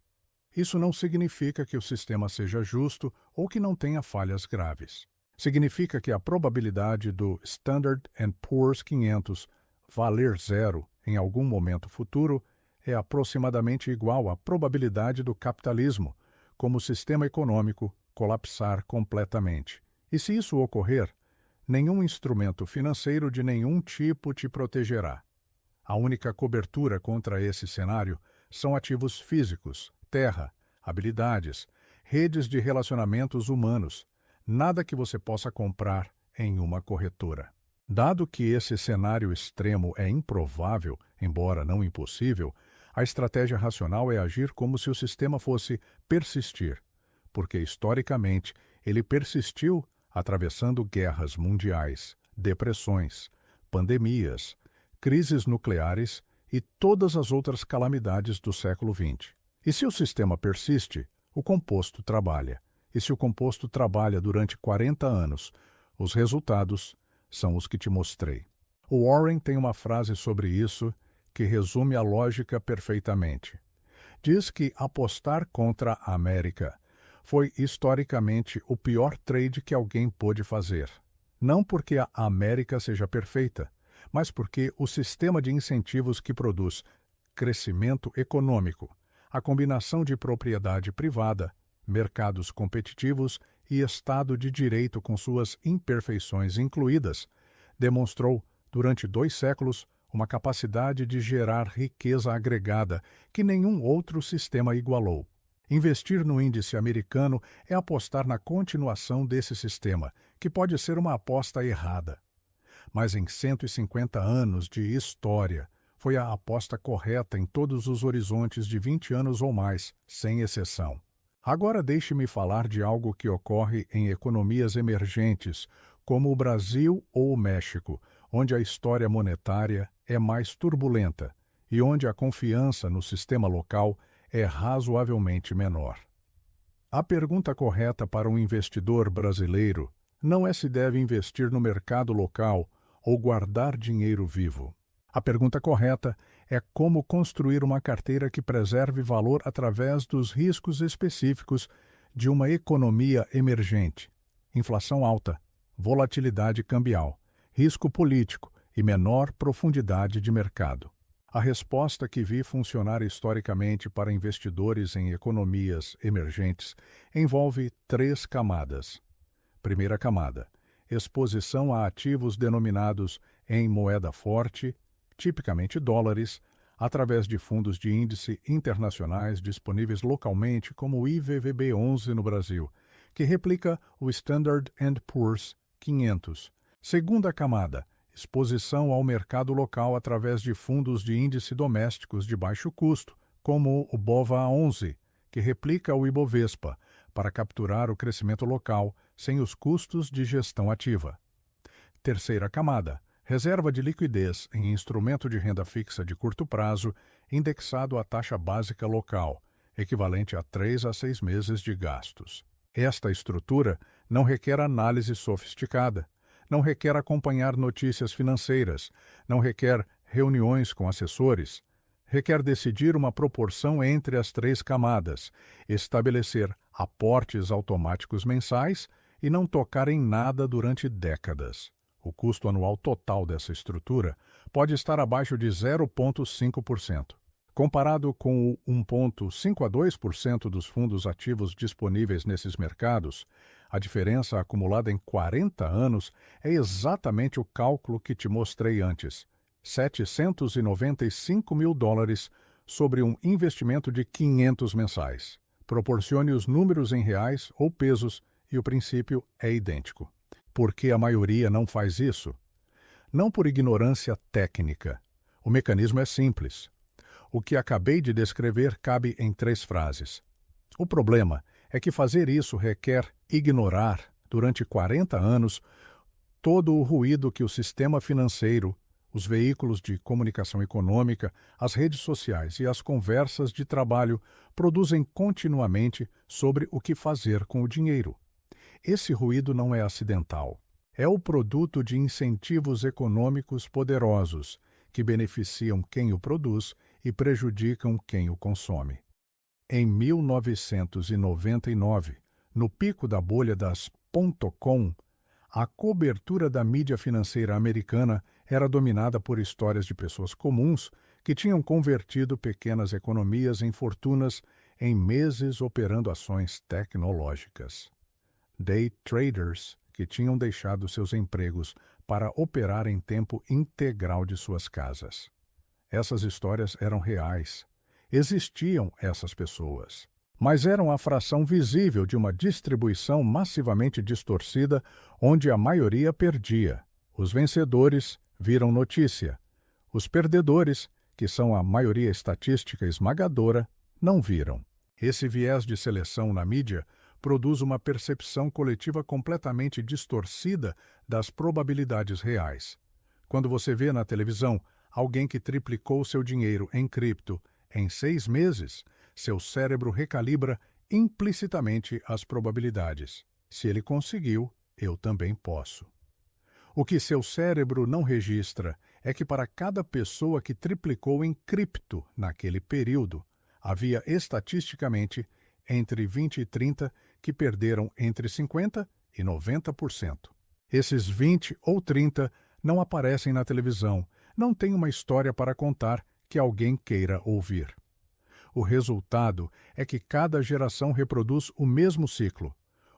Isso não significa que o sistema seja justo ou que não tenha falhas graves. Significa que a probabilidade do Standard & Poor's 500 valer zero em algum momento futuro é aproximadamente igual à probabilidade do capitalismo, como sistema econômico, colapsar completamente. E se isso ocorrer, nenhum instrumento financeiro de nenhum tipo te protegerá. A única cobertura contra esse cenário são ativos físicos, terra, habilidades, redes de relacionamentos humanos, nada que você possa comprar em uma corretora. Dado que esse cenário extremo é improvável, embora não impossível, a estratégia racional é agir como se o sistema fosse persistir, porque historicamente ele persistiu atravessando guerras mundiais, depressões, pandemias, crises nucleares e todas as outras calamidades do século XX. E se o sistema persiste, o composto trabalha. E se o composto trabalha durante 40 anos, os resultados são os que te mostrei. O Warren tem uma frase sobre isso que resume a lógica perfeitamente. Diz que apostar contra a América foi historicamente o pior trade que alguém pôde fazer. Não porque a América seja perfeita, mas porque o sistema de incentivos que produz crescimento econômico, a combinação de propriedade privada, mercados competitivos e Estado de Direito com suas imperfeições incluídas, demonstrou, durante 2 séculos, uma capacidade de gerar riqueza agregada que nenhum outro sistema igualou. Investir no índice americano é apostar na continuação desse sistema, que pode ser uma aposta errada. Mas em 150 anos de história, foi a aposta correta em todos os horizontes de 20 anos ou mais, sem exceção. Agora deixe-me falar de algo que ocorre em economias emergentes, como o Brasil ou o México, onde a história monetária é mais turbulenta e onde a confiança no sistema local é razoavelmente menor. A pergunta correta para um investidor brasileiro não é se deve investir no mercado local ou guardar dinheiro vivo. A pergunta correta é como construir uma carteira que preserve valor através dos riscos específicos de uma economia emergente: inflação alta, volatilidade cambial, risco político e menor profundidade de mercado. A resposta que vi funcionar historicamente para investidores em economias emergentes envolve 3 camadas. Primeira camada: exposição a ativos denominados em moeda forte, tipicamente dólares, através de fundos de índice internacionais disponíveis localmente, como o IVVB11 no Brasil, que replica o Standard & Poor's 500. Segunda camada: exposição ao mercado local através de fundos de índice domésticos de baixo custo, como o BOVA11, que replica o Ibovespa, para capturar o crescimento local sem os custos de gestão ativa. Terceira camada: reserva de liquidez em instrumento de renda fixa de curto prazo, indexado à taxa básica local, equivalente a 3 a 6 meses de gastos. Esta estrutura não requer análise sofisticada, não requer acompanhar notícias financeiras, não requer reuniões com assessores, requer decidir uma proporção entre as 3 camadas, estabelecer aportes automáticos mensais e não tocar em nada durante décadas. O custo anual total dessa estrutura pode estar abaixo de 0,5%. Comparado com o 1,5 a 2% dos fundos ativos disponíveis nesses mercados, a diferença acumulada em 40 anos é exatamente o cálculo que te mostrei antes: $795 mil sobre um investimento de 500 mensais. Proporcione os números em reais ou pesos e o princípio é idêntico. Por que a maioria não faz isso? Não por ignorância técnica. O mecanismo é simples. O que acabei de descrever cabe em 3 frases. O problema é que fazer isso requer ignorar, durante 40 anos, todo o ruído que o sistema financeiro, os veículos de comunicação econômica, as redes sociais e as conversas de trabalho produzem continuamente sobre o que fazer com o dinheiro. Esse ruído não é acidental. É o produto de incentivos econômicos poderosos que beneficiam quem o produz e prejudicam quem o consome. Em 1999, no pico da bolha das .com, a cobertura da mídia financeira americana era dominada por histórias de pessoas comuns que tinham convertido pequenas economias em fortunas em meses operando ações tecnológicas. Day traders que tinham deixado seus empregos para operar em tempo integral de suas casas. Essas histórias eram reais. Existiam essas pessoas. Mas eram a fração visível de uma distribuição massivamente distorcida onde a maioria perdia. Os vencedores viram notícia. Os perdedores, que são a maioria estatística esmagadora, não viram. Esse viés de seleção na mídia produz uma percepção coletiva completamente distorcida das probabilidades reais. Quando você vê na televisão alguém que triplicou seu dinheiro em cripto em 6 meses, seu cérebro recalibra implicitamente as probabilidades. Se ele conseguiu, eu também posso. O que seu cérebro não registra é que para cada pessoa que triplicou em cripto naquele período, havia estatisticamente entre 20 e 30 que perderam entre 50% e 90%. Esses 20 ou 30 não aparecem na televisão, não têm uma história para contar que alguém queira ouvir. O resultado é que cada geração reproduz o mesmo ciclo.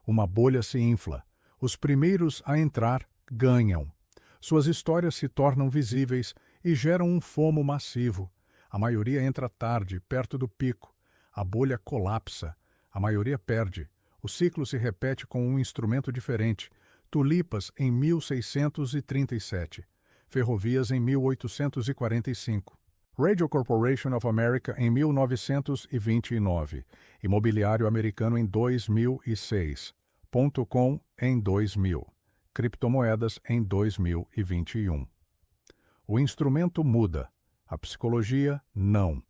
Uma bolha se infla. Os primeiros a entrar ganham. Suas histórias se tornam visíveis e geram um FOMO massivo. A maioria entra tarde, perto do pico. A bolha colapsa. A maioria perde. O ciclo se repete com um instrumento diferente. Tulipas em 1637. Ferrovias em 1845. Radio Corporation of America em 1929. Imobiliário americano em 2006. .com em 2000. Criptomoedas em 2021. O instrumento muda. A psicologia, não.